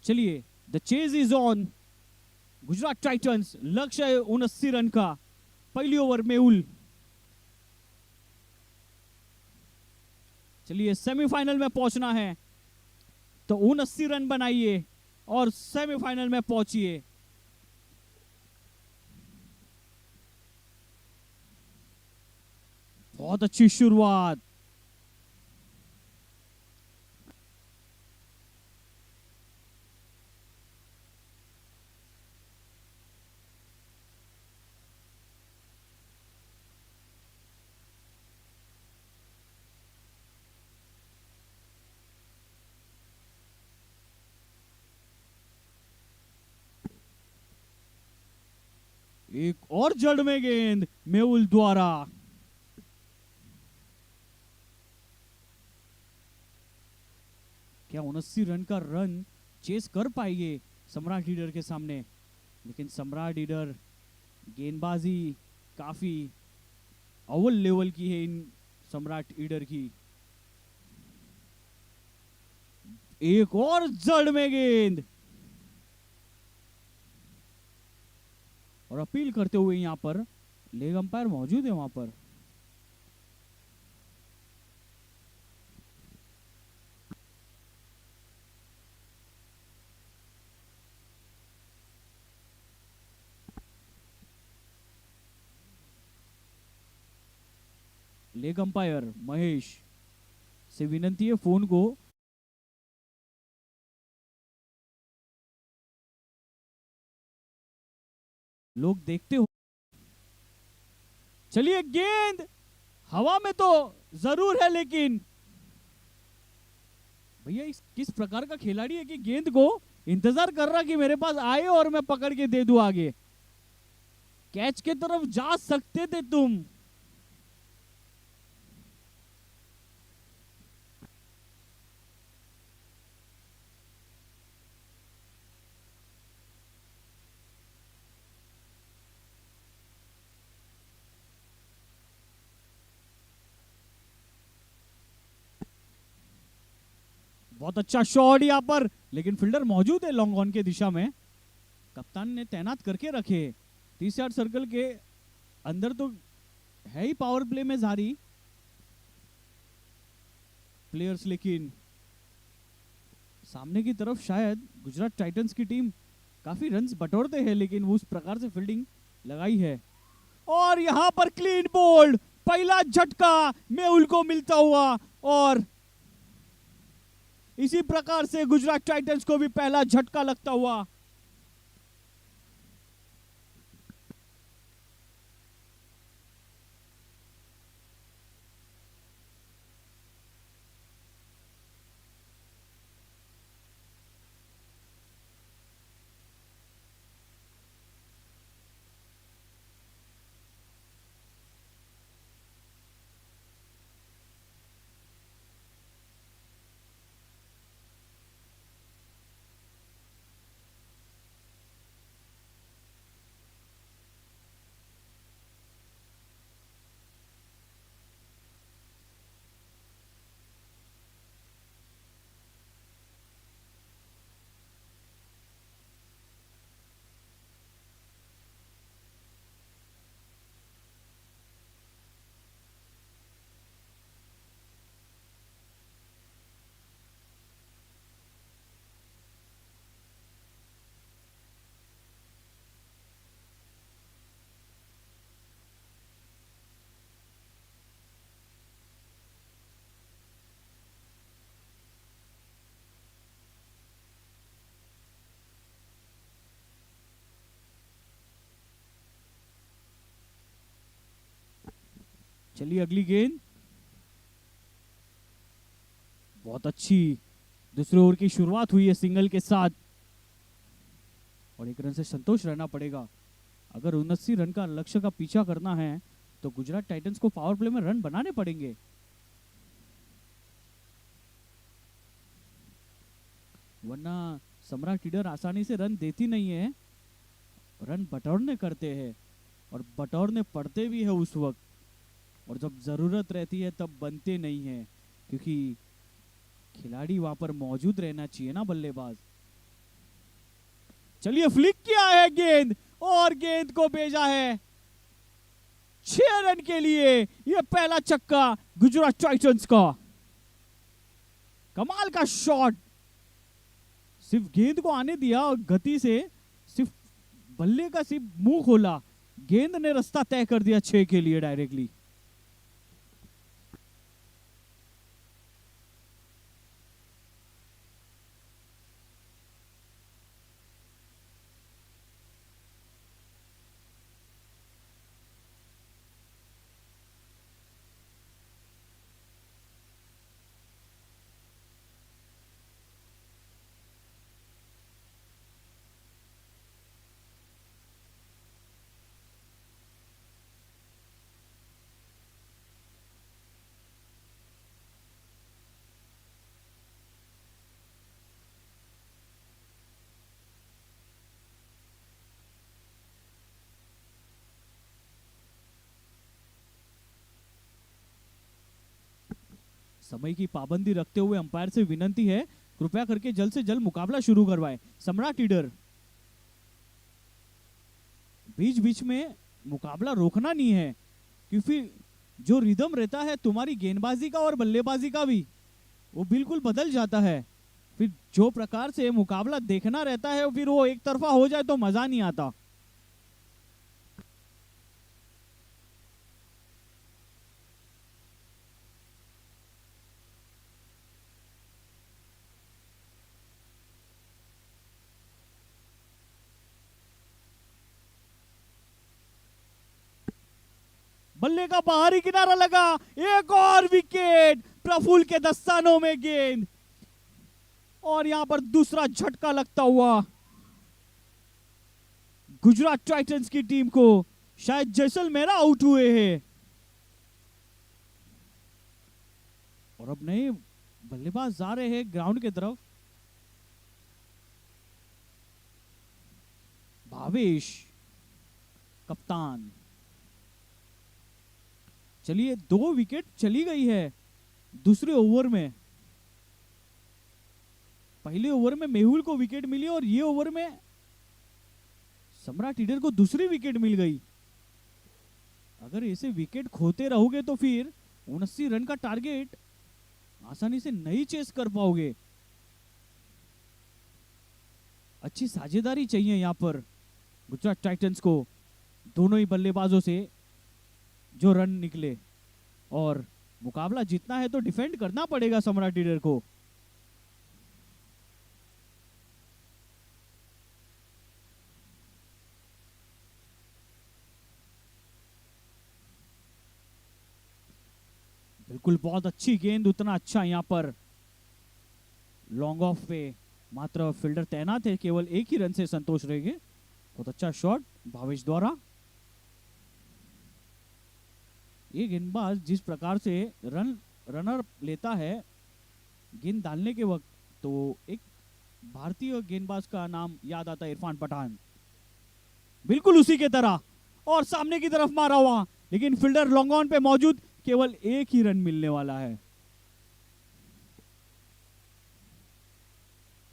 चलिए, the chase is on. Gujarat Titans, लक्ष्य है 79 रन का। पहली ओवर मेहुल। चलिए, सेमीफाइनल में पहुंचना है तो 79 रन बनाइए और सेमीफाइनल में पहुंचिए। बहुत अच्छी शुरुआत। एक और जड़ में गेंद मेहुल द्वारा। क्या 79 रन का रन चेस कर पाएंगे सम्राट लीडर के सामने? लेकिन सम्राट लीडर गेंदबाजी काफी अव्वल लेवल की है इन सम्राट लीडर की। एक और जड़ में गेंद और अपील करते हुए यहां पर लेग अंपायर मौजूद है वहां पर। लेग अंपायर महेश से विनंती है फोन को लोग देखते हो। चलिए, गेंद हवा में तो जरूर है, लेकिन भैया किस प्रकार का खिलाड़ी है कि गेंद को इंतजार कर रहा कि मेरे पास आए और मैं पकड़ के दे दूं आगे। कैच के तरफ जा सकते थे तुम। बहुत अच्छा शॉट यहां पर, लेकिन फील्डर मौजूद है लॉन्ग ऑन के दिशा में। कप्तान ने तैनात करके रखे 30 यार्ड सर्कल के अंदर, तो है ही पावर प्ले में जारी प्लेयर्स, लेकिन सामने की तरफ शायद गुजरात टाइटंस की टीम काफी रन्स बटोरते हैं, लेकिन वो उस प्रकार से फील्डिंग लगाई है। और यहां पर क्लीन बोल्ड, पहला झटका मेहुल को मिलता हुआ और इसी प्रकार से गुजरात टाइटंस को भी पहला झटका लगता हुआ। चलिए, अगली गेंद बहुत अच्छी। दूसरे ओवर की शुरुआत हुई है सिंगल के साथ और 1 रन से संतोष रहना पड़ेगा। अगर 79 रन का लक्ष्य का पीछा करना है तो गुजरात टाइटंस को पावर प्ले में रन बनाने पड़ेंगे। वरना सम्राट लीडर आसानी से रन देती नहीं है, रन बटोरने करते हैं और बटोरने पड़ते भी है उस वक्त, और जब जरूरत रहती है तब बनते नहीं है, क्योंकि खिलाड़ी वहां पर मौजूद रहना चाहिए ना, बल्लेबाज। चलिए फ्लिक किया है गेंद और गेंद को भेजा है 6 रन के लिए। यह पहला छक्का गुजरात टाइटंस का। कमाल का शॉट, सिर्फ गेंद को आने दिया और गति से सिर्फ बल्ले का सिर्फ मुंह खोला, गेंद ने रास्ता तय कर दिया 6 के लिए डायरेक्टली। समय की पाबंदी रखते हुए अंपायर से विनंती है, कृपया करके जल्द से जल्द मुकाबला शुरू करवाएं। सम्राट ईडर, बीच बीच में मुकाबला रोकना नहीं है, क्योंकि जो रिदम रहता है तुम्हारी गेंदबाजी का और बल्लेबाजी का भी, वो बिल्कुल बदल जाता है। फिर जो प्रकार से मुकाबला देखना रहता है फिर वो एक तरफा हो जाए तो मजा नहीं आता। बल्ले का बाहरी किनारा लगा, एक और विकेट, प्रफुल्ल के दस्तानों में गेंद और यहां पर दूसरा झटका लगता हुआ गुजरात टाइटंस की टीम को। शायद जैसलमेर आउट हुए हैं और अब नए बल्लेबाज जा रहे हैं ग्राउंड की तरफ। भावेश कप्तान। चलिए 2 विकेट चली गई है दूसरे ओवर में। पहले ओवर में मेहुल को विकेट मिली और ये ओवर में सम्राट ईडर को दूसरी विकेट मिल गई। अगर ऐसे विकेट खोते रहोगे तो फिर 79 रन का टारगेट आसानी से नहीं चेस कर पाओगे। अच्छी साझेदारी चाहिए यहां पर गुजरात टाइटंस को, दोनों ही बल्लेबाजों से जो रन निकले, और मुकाबला जीतना है तो डिफेंड करना पड़ेगा सम्राट ईडर को। बिल्कुल बहुत अच्छी गेंद, उतना अच्छा यहां पर लॉन्ग ऑफ पे मात्र फील्डर तैनात है, केवल 1 ही रन से संतोष रहेंगे। बहुत अच्छा शॉट भावेश द्वारा। ये गेंदबाज जिस प्रकार से रनर लेता है गेंद डालने के वक्त, तो एक भारतीय गेंदबाज का नाम याद आता है, इरफान पठान, बिल्कुल उसी के तरह, और सामने की तरफ मारा हुआ, लेकिन फील्डर लॉन्ग ऑन पे मौजूद, केवल 1 ही रन मिलने वाला है।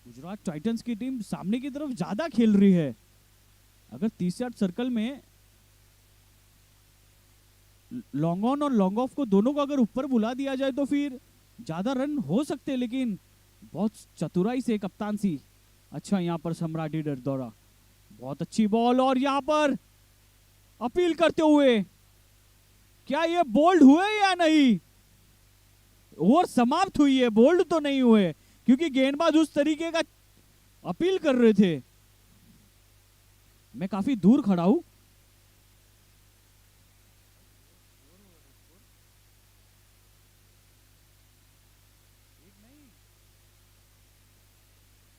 गुजरात टाइटंस की टीम सामने की तरफ ज्यादा खेल रही है। अगर 30 यार्ड सर्कल में लॉन्ग ऑन और लॉन्ग ऑफ को दोनों को अगर ऊपर बुला दिया जाए तो फिर ज्यादा रन हो सकते, लेकिन बहुत चतुराई से कप्तान सी अच्छा यहां पर सम्राट ईडर द्वारा बहुत अच्छी बॉल, और यहां पर अपील करते हुए, क्या ये बोल्ड हुए या नहीं? ओवर समाप्त हुई है, बोल्ड तो नहीं हुए, क्योंकि गेंदबाज उस तरीके का अपील कर रहे थे। मैं काफी दूर खड़ा हूं,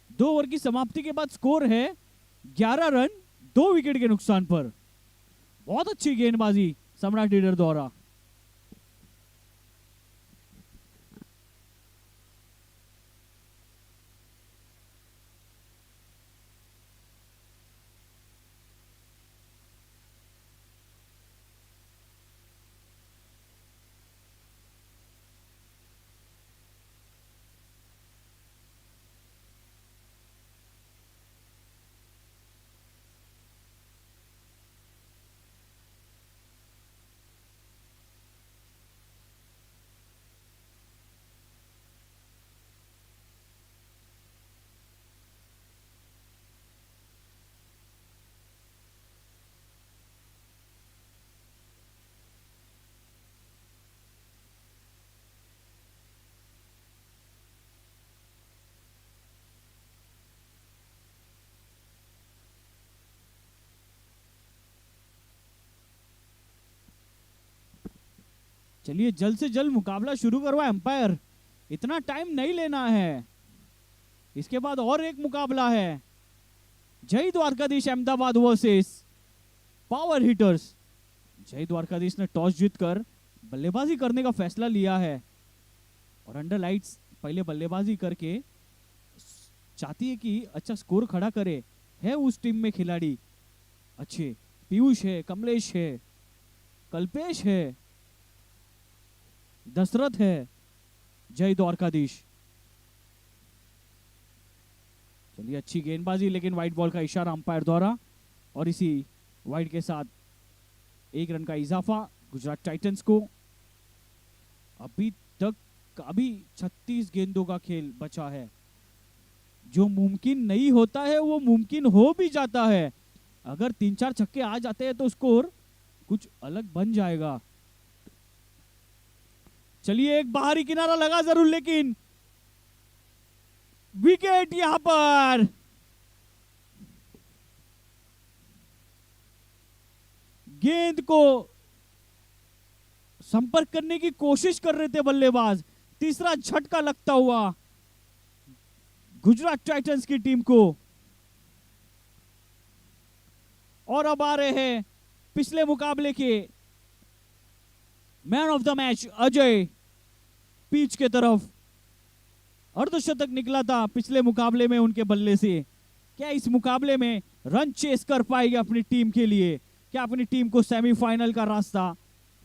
दो ओवर की समाप्ति के बाद स्कोर है 11 रन 2 विकेट के नुकसान पर। बहुत अच्छी गेंदबाजी सम्राट ईडर द्वारा। चलिए जल्द से जल्द मुकाबला शुरू करवा एम्पायर, इतना टाइम नहीं लेना है। इसके बाद और एक मुकाबला है, जय Dwarkadhish Ahmedabad versus power hitters. जय द्वारकाधीश ने टॉस जीतकर बल्लेबाजी करने का फैसला लिया है और अंडर लाइट्स पहले बल्लेबाजी करके चाहती है कि अच्छा स्कोर खड़ा करे। है उस टीम में खिलाड़ी अच्छे, पीयूष है, कमलेश है, कल्पेश है, दशरथ है, जय द्वारकाधीश। चलिए अच्छी गेंदबाजी, लेकिन व्हाइट बॉल का इशारा अंपायर द्वारा और इसी व्हाइट के साथ 1 रन का इजाफा गुजरात टाइटंस को। अभी तक 36 गेंदों का खेल बचा है। जो मुमकिन नहीं होता है वो मुमकिन हो भी जाता है। अगर 3-4 छक्के आ जाते हैं तो स्कोर कुछ अलग बन जाएगा। चलिए एक बाहरी किनारा लगा जरूर, लेकिन विकेट यहां पर। गेंद को संपर्क करने की कोशिश कर रहे थे बल्लेबाज। तीसरा झटका लगता हुआ गुजरात टाइटंस की टीम को। और अब आ रहे हैं पिछले मुकाबले के man of the match Ajay pitch के तरफ। अर्धशतक निकला था पिछले मुकाबले में उनके बल्ले से। क्या इस मुकाबले में रन चेस कर पाएंगे अपनी टीम के लिए? क्या अपनी टीम को सेमीफाइनल का रास्ता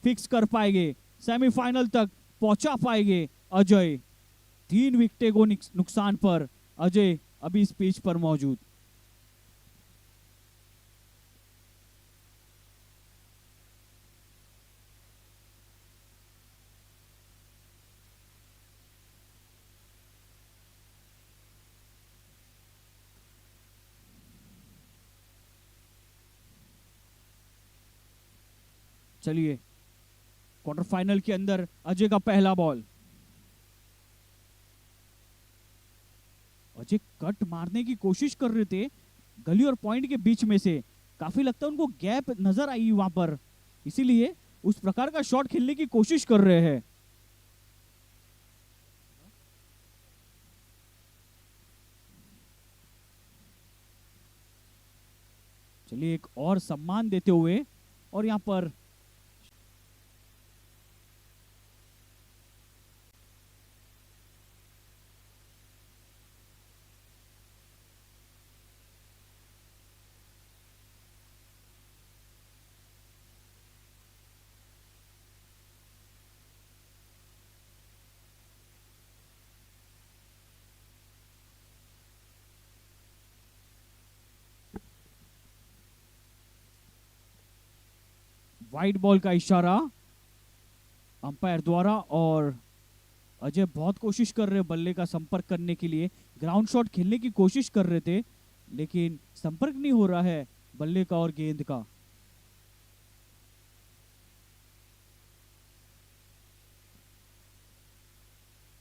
फिक्स कर पाएंगे? सेमीफाइनल तक पहुंचा पाएंगे अजय? 3 विकेटों को नुकसान पर अजय अभी इस पिच पर मौजूद। चलिए क्वार्टर फाइनल के अंदर अजय का पहला बॉल। अजय कट मारने की कोशिश कर रहे थे गली और पॉइंट के बीच में से। काफी लगता है उनको गैप नजर आई वहां पर, इसीलिए उस प्रकार का शॉट खेलने की कोशिश कर रहे हैं। चलिए एक और सम्मान देते हुए, और यहां पर वाइड बॉल का इशारा अंपायर द्वारा। और अजय बहुत कोशिश कर रहे बल्ले का संपर्क करने के लिए, ग्राउंड शॉट खेलने की कोशिश कर रहे थे, लेकिन संपर्क नहीं हो रहा है बल्ले का और गेंद का।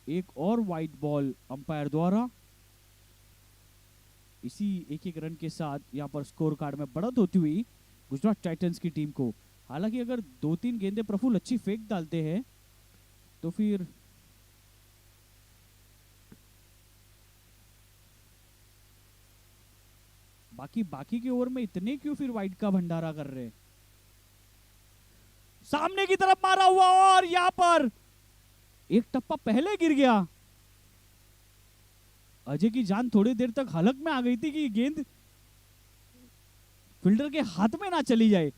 एक और वाइड बॉल अंपायर द्वारा। इसी 1-1 रन के साथ यहां पर स्कोर कार्ड में बढ़त होती हुई गुजरात टाइटंस की टीम को। हालांकि अगर 2-3 गेंदें प्रफुल्ल अच्छी फेंक डालते हैं तो फिर बाकी के ओवर में इतने क्यों फिर वाइड का भंडारा कर रहे हैं? सामने की तरफ मारा हुआ और यहां पर एक टप्पा पहले गिर गया। अजय की जान थोड़ी देर तक हलक में आ गई थी कि गेंद फील्डर के हाथ में ना चली जाए।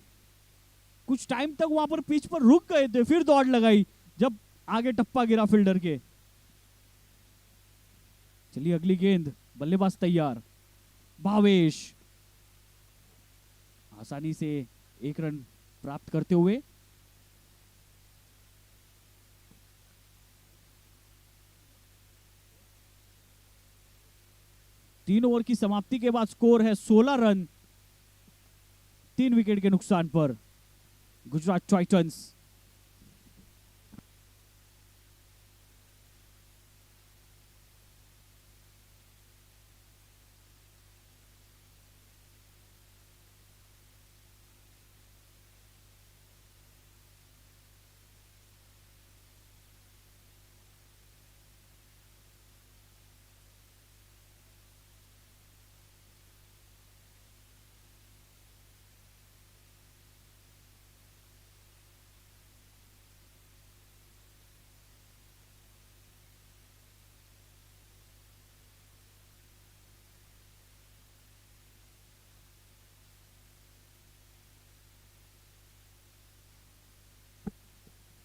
कुछ टाइम तक वहां पर पिच पर रुक गए थे, फिर दौड़ लगाई जब आगे टप्पा गिरा फील्डर के। चलिए अगली गेंद, बल्लेबाज तैयार, भावेश आसानी से 1 रन प्राप्त करते हुए। तीन ओवर की समाप्ति के बाद स्कोर है 16 रन 3 विकेट के नुकसान पर गुजरात टाइटंस।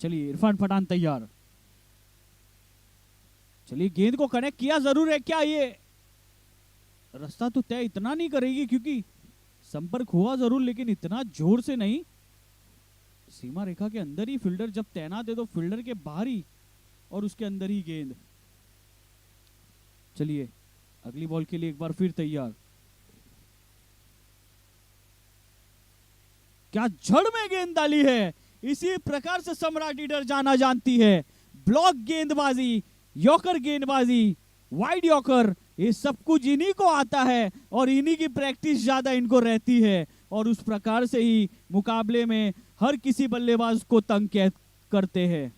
चलिए इरफान पठान तैयार। चलिए गेंद को कनेक्ट किया जरूर है, क्या ये रास्ता तो तय इतना नहीं करेगी, क्योंकि संपर्क हुआ जरूर लेकिन इतना जोर से नहीं। सीमा रेखा के अंदर ही फील्डर जब तैनात है तो फील्डर के बाहर ही और उसके अंदर ही गेंद। चलिए अगली बॉल के लिए एक बार फिर तैयार। क्या जड़ में गेंद डाली है, इसी प्रकार से सम्राट लीडर जाना जानती है। ब्लॉक गेंदबाजी, यॉकर गेंदबाजी, वाइड यॉकर, ये सब कुछ इन्हीं को आता है और इन्हीं की प्रैक्टिस ज्यादा इनको रहती है और उस प्रकार से ही मुकाबले में हर किसी बल्लेबाज को तंग करते हैं।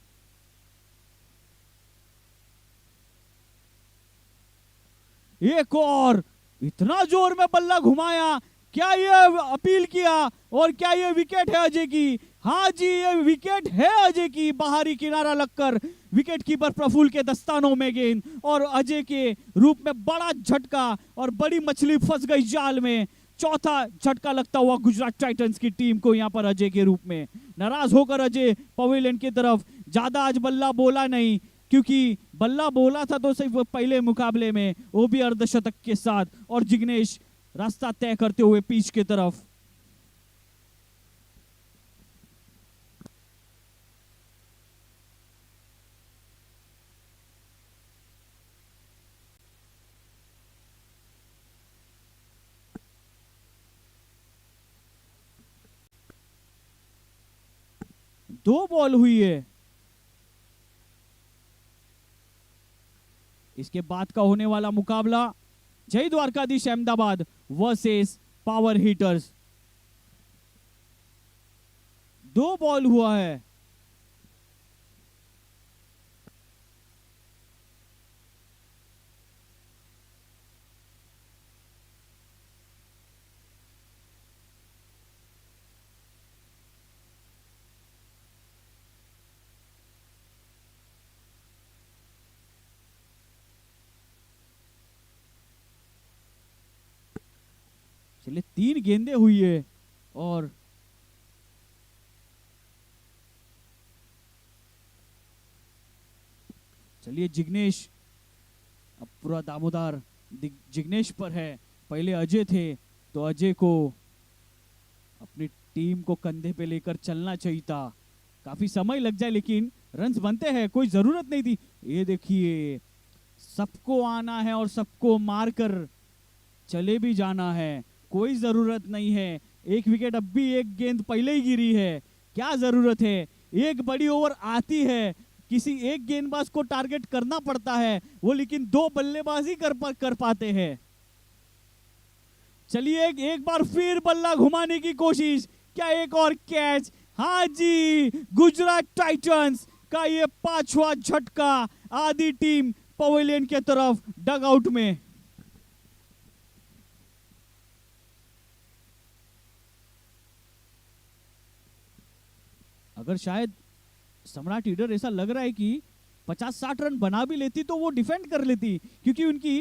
एक और इतना जोर में बल्ला घुमाया, क्या ये अपील किया और क्या ये विकेट है अजय की? हाँ जी ये विकेट है अजय की। बाहरी किनारा लगकर विकेट कीपर प्रफुल्ल के दस्तानों में गेंद और अजय के रूप में बड़ा झटका और बड़ी मछली फंस गई जाल में। चौथा झटका लगता हुआ गुजरात टाइटंस की टीम को यहां पर अजय के रूप में। नाराज होकर अजय पवेलियन की तरफ, ज्यादा आज बल्ला बोला नहीं, क्योंकि बल्ला बोला था तो सिर्फ पहले मुकाबले में, वो भी अर्धशतक के साथ। और जिग्नेश रास्ता तय करते हुए पिच की तरफ। दो बॉल हुई है। इसके बाद का होने वाला मुकाबला Jai Dwarkadhish Ahmedabad versus power hitters. दो बॉल हुआ है। चलिए 3 गेंदें हुई है और चलिए जिग्नेश अब पूरा दामोदार जिग्नेश पर है। पहले अजय थे तो अजय को अपनी टीम को कंधे पे लेकर चलना चाहिए था। काफी समय लग जाए लेकिन रन्स बनते हैं, कोई जरूरत नहीं थी। ये देखिए सबको आना है और सबको मारकर चले भी जाना है, कोई जरूरत नहीं है। एक विकेट अब भी, एक गेंद पहले ही गिरी है, क्या जरूरत है? एक बड़ी ओवर आती है, किसी एक गेंदबाज को टारगेट करना पड़ता है वो, लेकिन 2 बल्लेबाज ही कर पाते हैं। चलिए एक बार फिर बल्ला घुमाने की कोशिश, क्या एक और कैच? हाँ जी, गुजरात टाइटंस का ये 5वां झटका। आधी टीम पवेलियन के तरफ डगआउट में। अगर शायद सम्राट लीडर ऐसा लग रहा है कि 50-60 रन बना भी लेती तो वो डिफेंड कर लेती, क्योंकि उनकी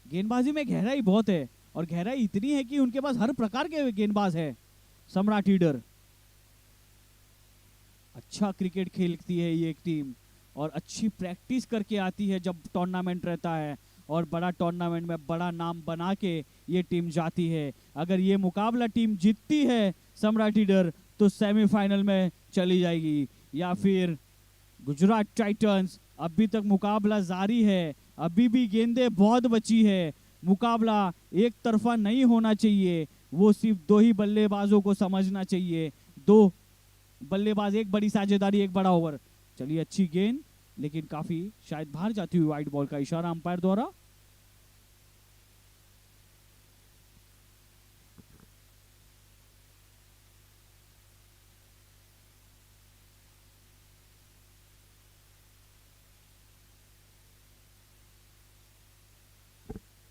गेंदबाजी में गहराई बहुत है और गहराई इतनी है कि उनके पास हर प्रकार के गेंदबाज है। सम्राट लीडर अच्छा क्रिकेट खेलती है ये एक टीम और अच्छी प्रैक्टिस करके आती है जब टूर्नामेंट रहता है, और बड़ा टूर्नामेंट में बड़ा नाम बना के ये टीम जाती है। अगर ये मुकाबला टीम जीतती है सम्राट लीडर तो सेमीफाइनल में चली जाएगी, या फिर गुजरात टाइटंस। अभी तक मुकाबला जारी है, अभी भी गेंदें बहुत बची है। मुकाबला एक तरफा नहीं होना चाहिए, वो सिर्फ 2 ही बल्लेबाजों को समझना चाहिए। 2 बल्लेबाज, एक बड़ी साझेदारी, एक बड़ा ओवर। चलिए अच्छी गेंद, लेकिन काफी शायद बाहर जाती हुई वाइड बॉल का इशारा अंपायर द्वारा।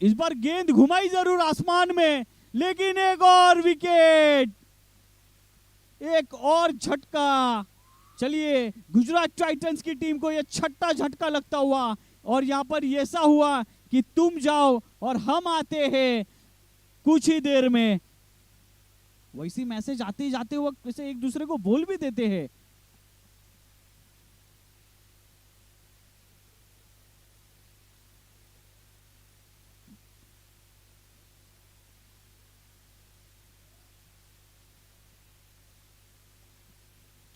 इस बार गेंद घुमाई जरूर आसमान में, लेकिन एक और विकेट, एक और झटका। चलिए गुजरात टाइटंस की टीम को यह 6ठा झटका लगता हुआ, और यहां पर ऐसा हुआ कि तुम जाओ और हम आते हैं कुछ ही देर में। वैसी मैसेज आते जाते वक्त वैसे एक दूसरे को बोल भी देते हैं।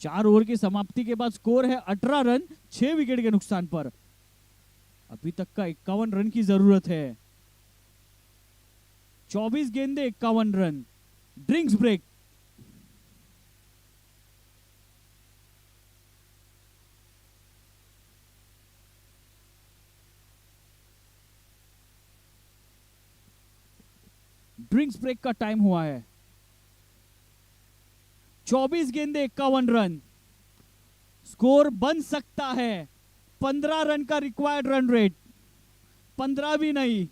4 ओवर की समाप्ति के बाद स्कोर है 18 रन 6 विकेट के नुकसान पर। अभी तक का 51 रन की जरूरत है। 24 गेंदे 51 run. Drinks break. Drinks break का टाइम हुआ है। 24 गेंदे 51 रन। स्कोर बन सकता है। 15 रन का रिक्वायर्ड रन रेट, 15 भी नहीं।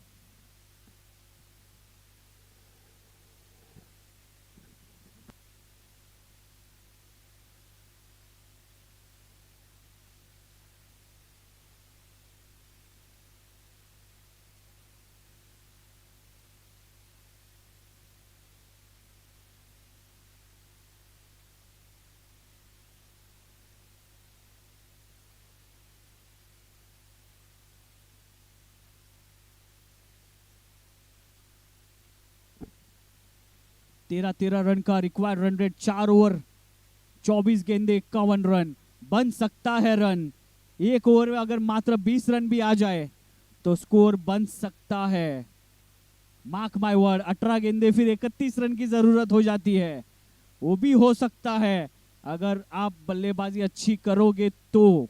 तेरह 13 रन का रिक्वायर्ड रन रेट। 4 ओवर 24 गेंदे 51 रन। बन सकता है रन। एक ओवर में अगर मात्र 20 रन भी आ जाए तो स्कोर बन सकता है। मार्क माय वर्ड, 18 गेंदे फिर 31 रन की जरूरत हो जाती है। वो भी हो सकता है अगर आप बल्लेबाजी अच्छी करोगे तो।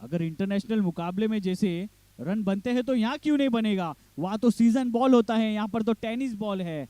अगर इंटरनेशनल मुकाबले में जैसे रन बनते हैं तो यहां क्यों नहीं बनेगा? वहां तो सीजन बॉल होता है, यहां पर तो टेनिस बॉल है।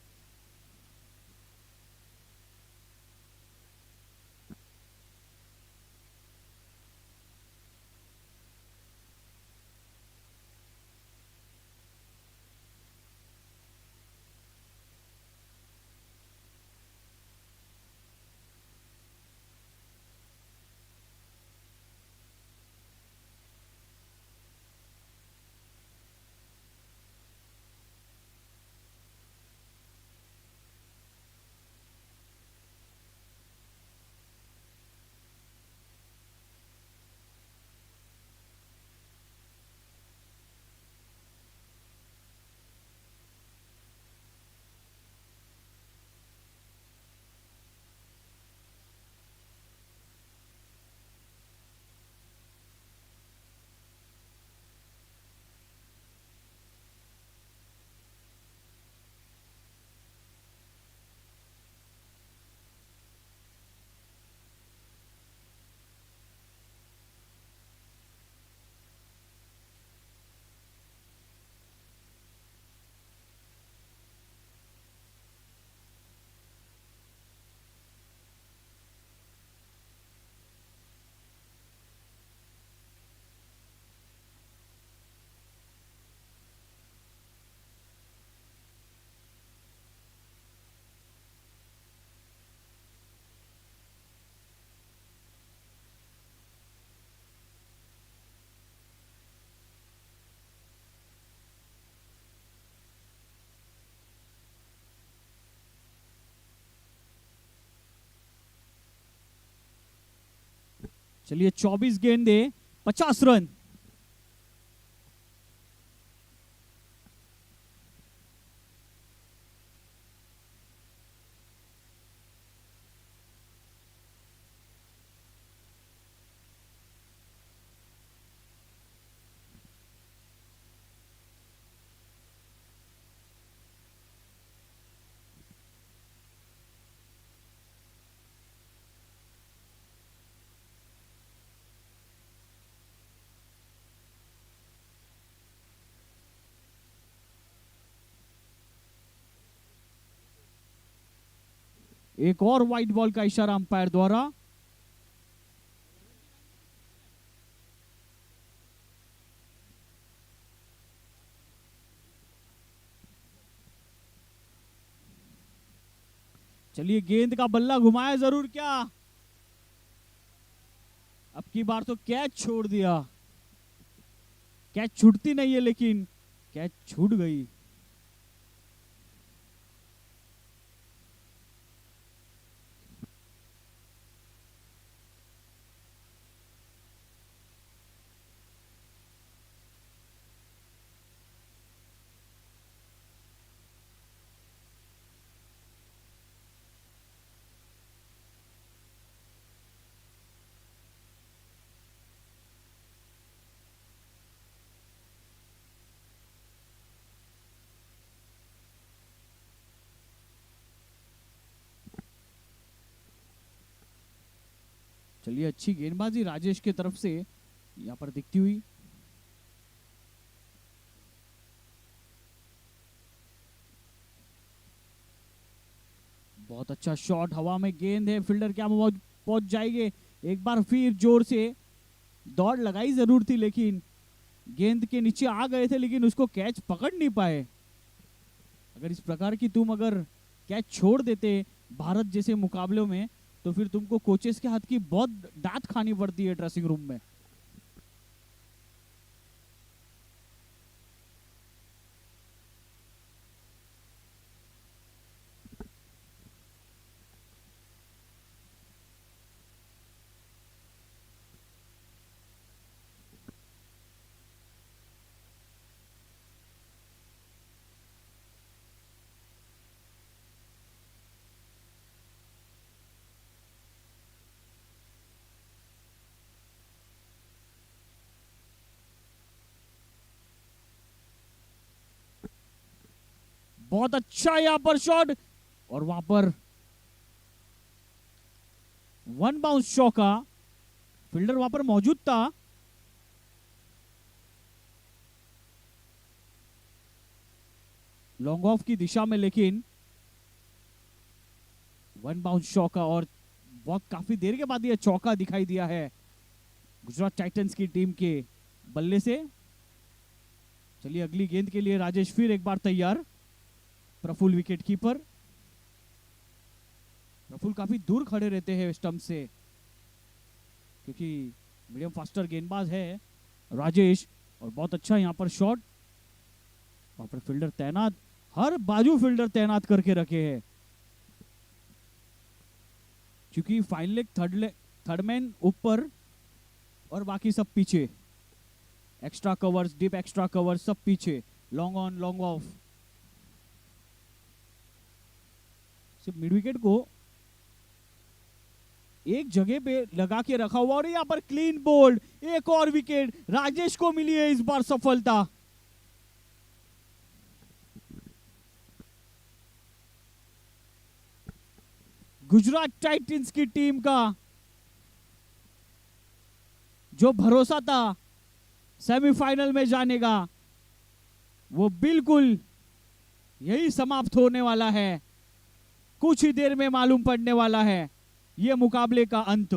चलिए 24 गेंदे 50 रन। एक और वाइट बॉल का इशारा अंपायर द्वारा। चलिए गेंद का बल्ला घुमाया जरूर क्या? अब की बार तो कैच छोड़ दिया। कैच छूटती नहीं है लेकिन कैच छूट गई। चलिए, अच्छी गेंदबाजी राजेश की तरफ से यहाँ पर दिखती हुई। बहुत अच्छा शॉट, हवा में गेंद है, फील्डर क्या पहुंच जाएंगे। एक बार फिर जोर से दौड़ लगाई जरूर थी, लेकिन गेंद के नीचे आ गए थे, लेकिन उसको कैच पकड़ नहीं पाए। अगर इस प्रकार की तुम अगर कैच छोड़ देते भारत जैसे मुकाबलों में, तो फिर तुमको कोचेस के हाथ की बहुत डांट खानी पड़ती है ड्रेसिंग रूम में। बहुत अच्छा यहां पर शॉट, और वहां पर वन बाउंस चौका। फील्डर वहां पर मौजूद था। लॉन्ग ऑफ की दिशा में, लेकिन वन बाउंस चौका, और बहुत काफी देर के बाद यह चौका दिखाई दिया है गुजरात टाइटंस की टीम के बल्ले से। चलिए, अगली गेंद के लिए राजेश फिर एक बार तैयार। Praful wicket keeper. प्रफुल्ल काफी दूर खड़े रहते हैं स्टंप से, क्योंकि मीडियम फास्टर गेंदबाज है राजेश। और बहुत अच्छा यहां पर शॉट, वहां पर फील्डर तैनात, हर बाजू फील्डर तैनात करके रखे हैं, क्योंकि फाइन लेग, थर्ड मैन ऊपर और बाकी सब पीछे। Extra covers, deep extra covers सब पीछे। Long on, long off. सिर्फ मिड विकेट को एक जगह पे लगा के रखा हुआ, और यहां पर क्लीन बोल्ड। एक और विकेट राजेश को मिली है इस बार सफलता। गुजरात टाइटंस की टीम का जो भरोसा था सेमीफाइनल में जाने का, वो बिल्कुल यही समाप्त होने वाला है। कुछ ही देर में मालूम पड़ने वाला है यह मुकाबले का अंत।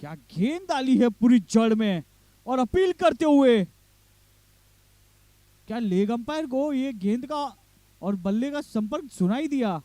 क्या गेंद डाली है पूरी जड़ में, और अपील करते हुए। क्या लेग अंपायर को ये गेंद का और बल्ले का संपर्क सुनाई दिया?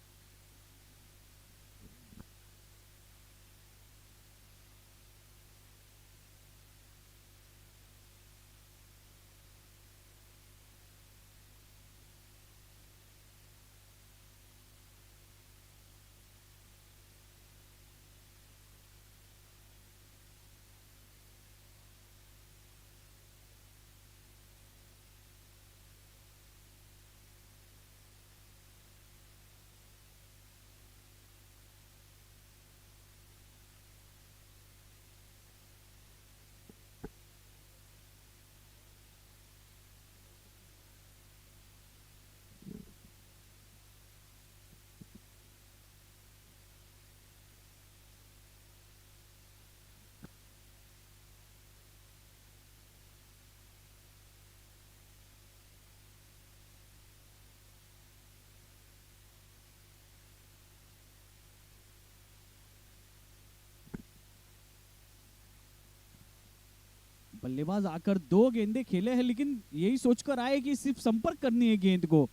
बल्लेबाज आकर 2 गेंदें खेले हैं, लेकिन यही सोचकर आए कि सिर्फ संपर्क करनी है गेंद को,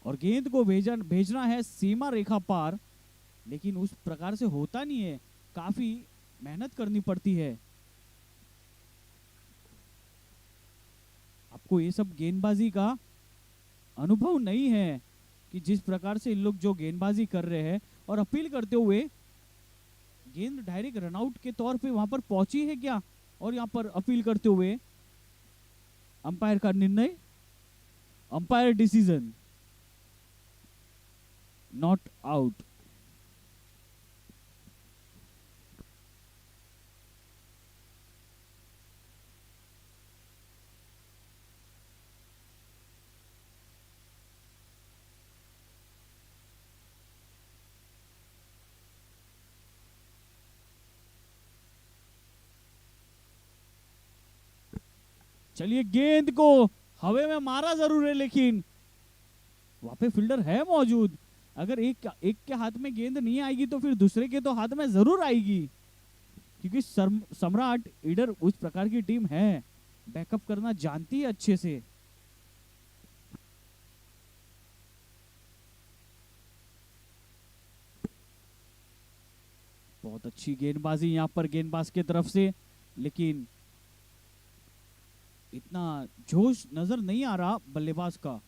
और गेंद को भेजना है सीमा रेखा पार, लेकिन उस प्रकार से होता नहीं है, काफी मेहनत करनी पड़ती है। आपको ये सब गेंदबाजी का अनुभव नहीं है कि जिस प्रकार से इन लोग जो गेंदबाजी कर रहे हैं, और अपील करते हुए गेंद डायरेक्ट रनआउट के तौर पे वहां पर पहुंची है क्या, और यहां पर अपील करते हुए अंपायर का निर्णय, अंपायर डिसीजन नॉट आउट। चलिए, गेंद को हवा में मारा जरूर है, लेकिन वहां पे फील्डर है मौजूद। अगर एक के हाथ में गेंद नहीं आएगी तो फिर दूसरे के तो हाथ में जरूर आएगी, क्योंकि सम्राट ईडर उस प्रकार की टीम है, बैकअप करना जानती है अच्छे से। बहुत अच्छी गेंदबाजी यहां पर गेंदबाज की तरफ से, लेकिन इतना जोश नजर नहीं आ रहा बल्लेबाज का।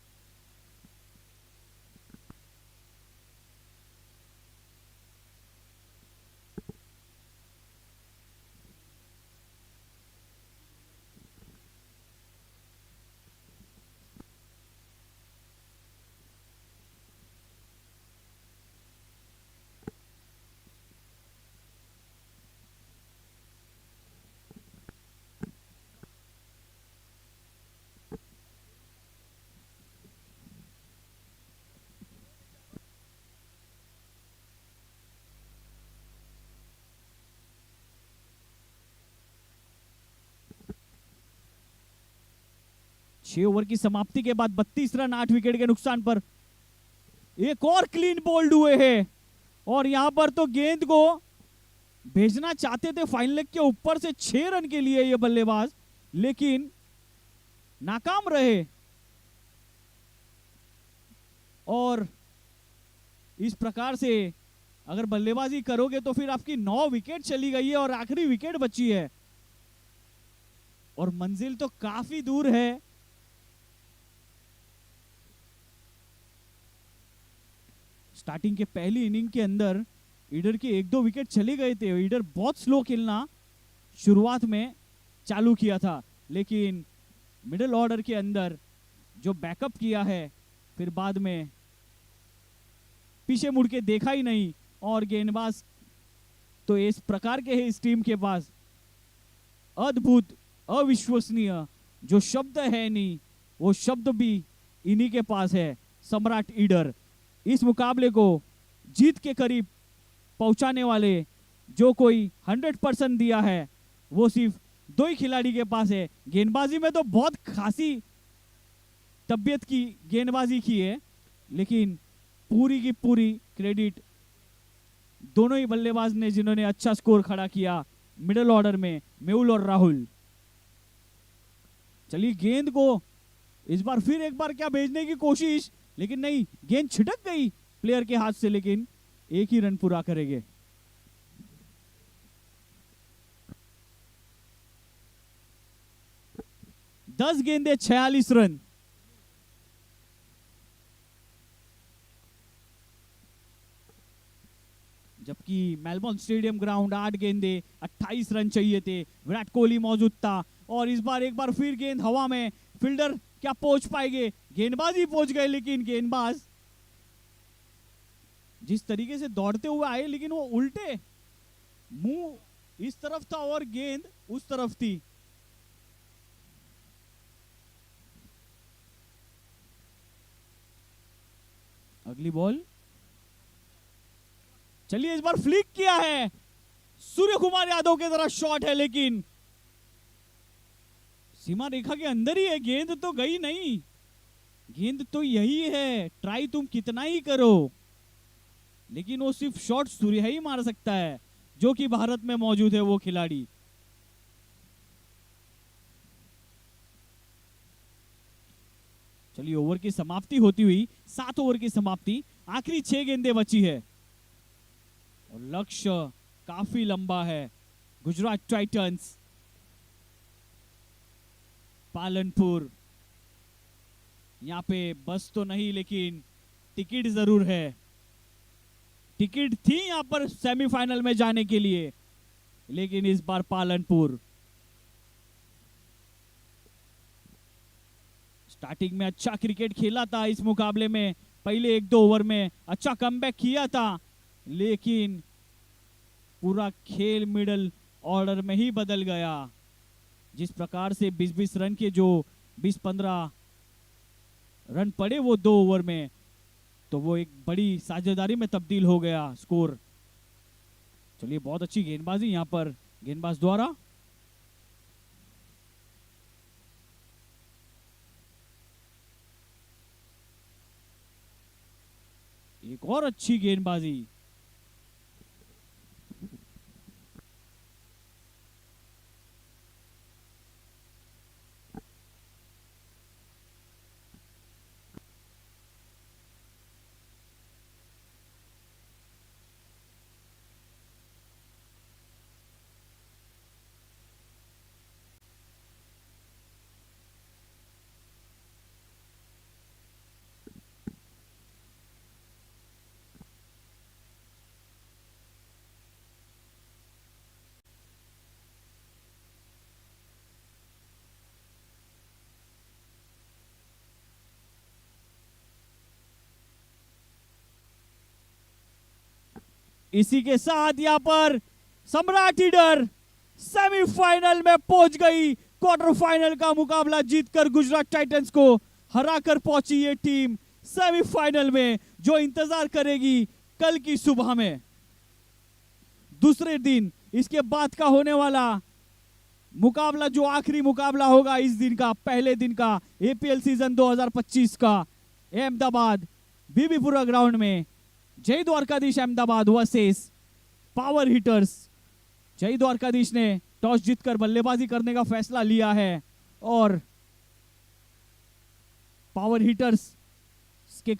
छह ओवर की समाप्ति के बाद 32 रन 8 विकेट के नुकसान पर एक और क्लीन बोल्ड हुए हैं, और यहां पर तो गेंद को भेजना चाहते थे फाइन लेग के ऊपर से 6 रन के लिए ये बल्लेबाज, लेकिन नाकाम रहे। और इस प्रकार से अगर बल्लेबाजी करोगे तो फिर आपकी 9 विकेट चली गई है और आखिरी विकेट बची है, और मंजिल तो काफी दूर है। स्टार्टिंग के पहली इनिंग के अंदर ईडर के 1-2 विकेट चले गए थे। ईडर बहुत स्लो खेलना शुरुआत में चालू किया था, लेकिन मिडिल ऑर्डर के अंदर जो बैकअप किया है, फिर बाद में पीछे मुड़ के देखा ही नहीं, और गेंदबाज तो इस प्रकार के है इस टीम के पास, अद्भुत अविश्वसनीय जो शब्द है नहीं, वो शब्द भी इन्हीं के पास है। सम्राट ईडर इस मुकाबले को जीत के करीब पहुंचाने वाले जो कोई 100% दिया है, वो सिर्फ 2 ही खिलाड़ी के पास है। गेंदबाजी में तो बहुत खासी तबियत की गेंदबाजी की है, लेकिन पूरी की पूरी क्रेडिट दोनों ही बल्लेबाज ने जिन्होंने अच्छा स्कोर खड़ा किया मिडिल ऑर्डर में, मेहुल और राहुल। चलिए, गेंद को इस बार फिर एक बार क्या भेजने की कोशिश, लेकिन नहीं, गेंद छिटक गई प्लेयर के हाथ से, लेकिन एक ही रन पूरा करेंगे। दस गेंदे 46 रन। जबकि मेलबोर्न स्टेडियम ग्राउंड 8 गेंदे 28 रन चाहिए थे। विराट कोहली मौजूद था, और इस बार एक बार फिर गेंद हवा में, फील्डर क्या पहुंच पाएंगे? गेंदबाज ही पहुंच गए, लेकिन गेंदबाज जिस तरीके से दौड़ते हुए आए, लेकिन वो उल्टे, मुंह इस तरफ था और गेंद उस तरफ थी। अगली बॉल, चलिए इस बार फ्लिक किया है, सूर्य कुमार यादव के तरह शॉट है, लेकिन सीमा रेखा के अंदर ही है, गेंद तो गई नहीं। गेंद तो यही है, ट्राई तुम कितना ही करो, लेकिन वो सिर्फ शॉट सूर्य ही मार सकता है, जो कि भारत में मौजूद है वो खिलाड़ी। चलिए ओवर की समाप्ति होती हुई 7 ओवर की समाप्ति, आखिरी 6 गेंदें बची है और लक्ष्य काफी लंबा है। गुजरात टाइटंस पालनपुर, यहां पे बस तो नहीं लेकिन टिकट जरूर है। टिकट थी यहां पर सेमीफाइनल में जाने के लिए, लेकिन इस बार पालनपुर स्टार्टिंग में अच्छा क्रिकेट खेला था इस मुकाबले में, पहले 1-2 ओवर में अच्छा कमबैक किया था, लेकिन पूरा खेल मिडल ऑर्डर में ही बदल गया। जिस प्रकार से 20-20 रन के जो 20-15 रन पड़े वो 2 ओवर में, तो वो एक बड़ी साझेदारी में तब्दील हो गया स्कोर। चलिए बहुत अच्छी गेंदबाजी यहां पर गेंदबाज द्वारा। एक और अच्छी गेंदबाजी, इसी के साथ यहां पर सम्राट ईडर सेमीफाइनल में पहुंच गई। क्वार्टर फाइनल का मुकाबला जीतकर गुजरात टाइटंस को हराकर पहुंची ये टीम सेमीफाइनल में, जो इंतजार करेगी कल की सुबह में। दूसरे दिन इसके बाद का होने वाला मुकाबला, जो आखिरी मुकाबला होगा इस दिन का, पहले दिन का एपीएल सीजन 2025 का, अहमदाबाद बीबीपुरा ग्राउंड में जय Dwarkadhish Ahmedabad versus power hitters. जय द्वारकाधीश ने टॉस जीतकर बल्लेबाजी करने का फैसला लिया है और पावर हिटर्स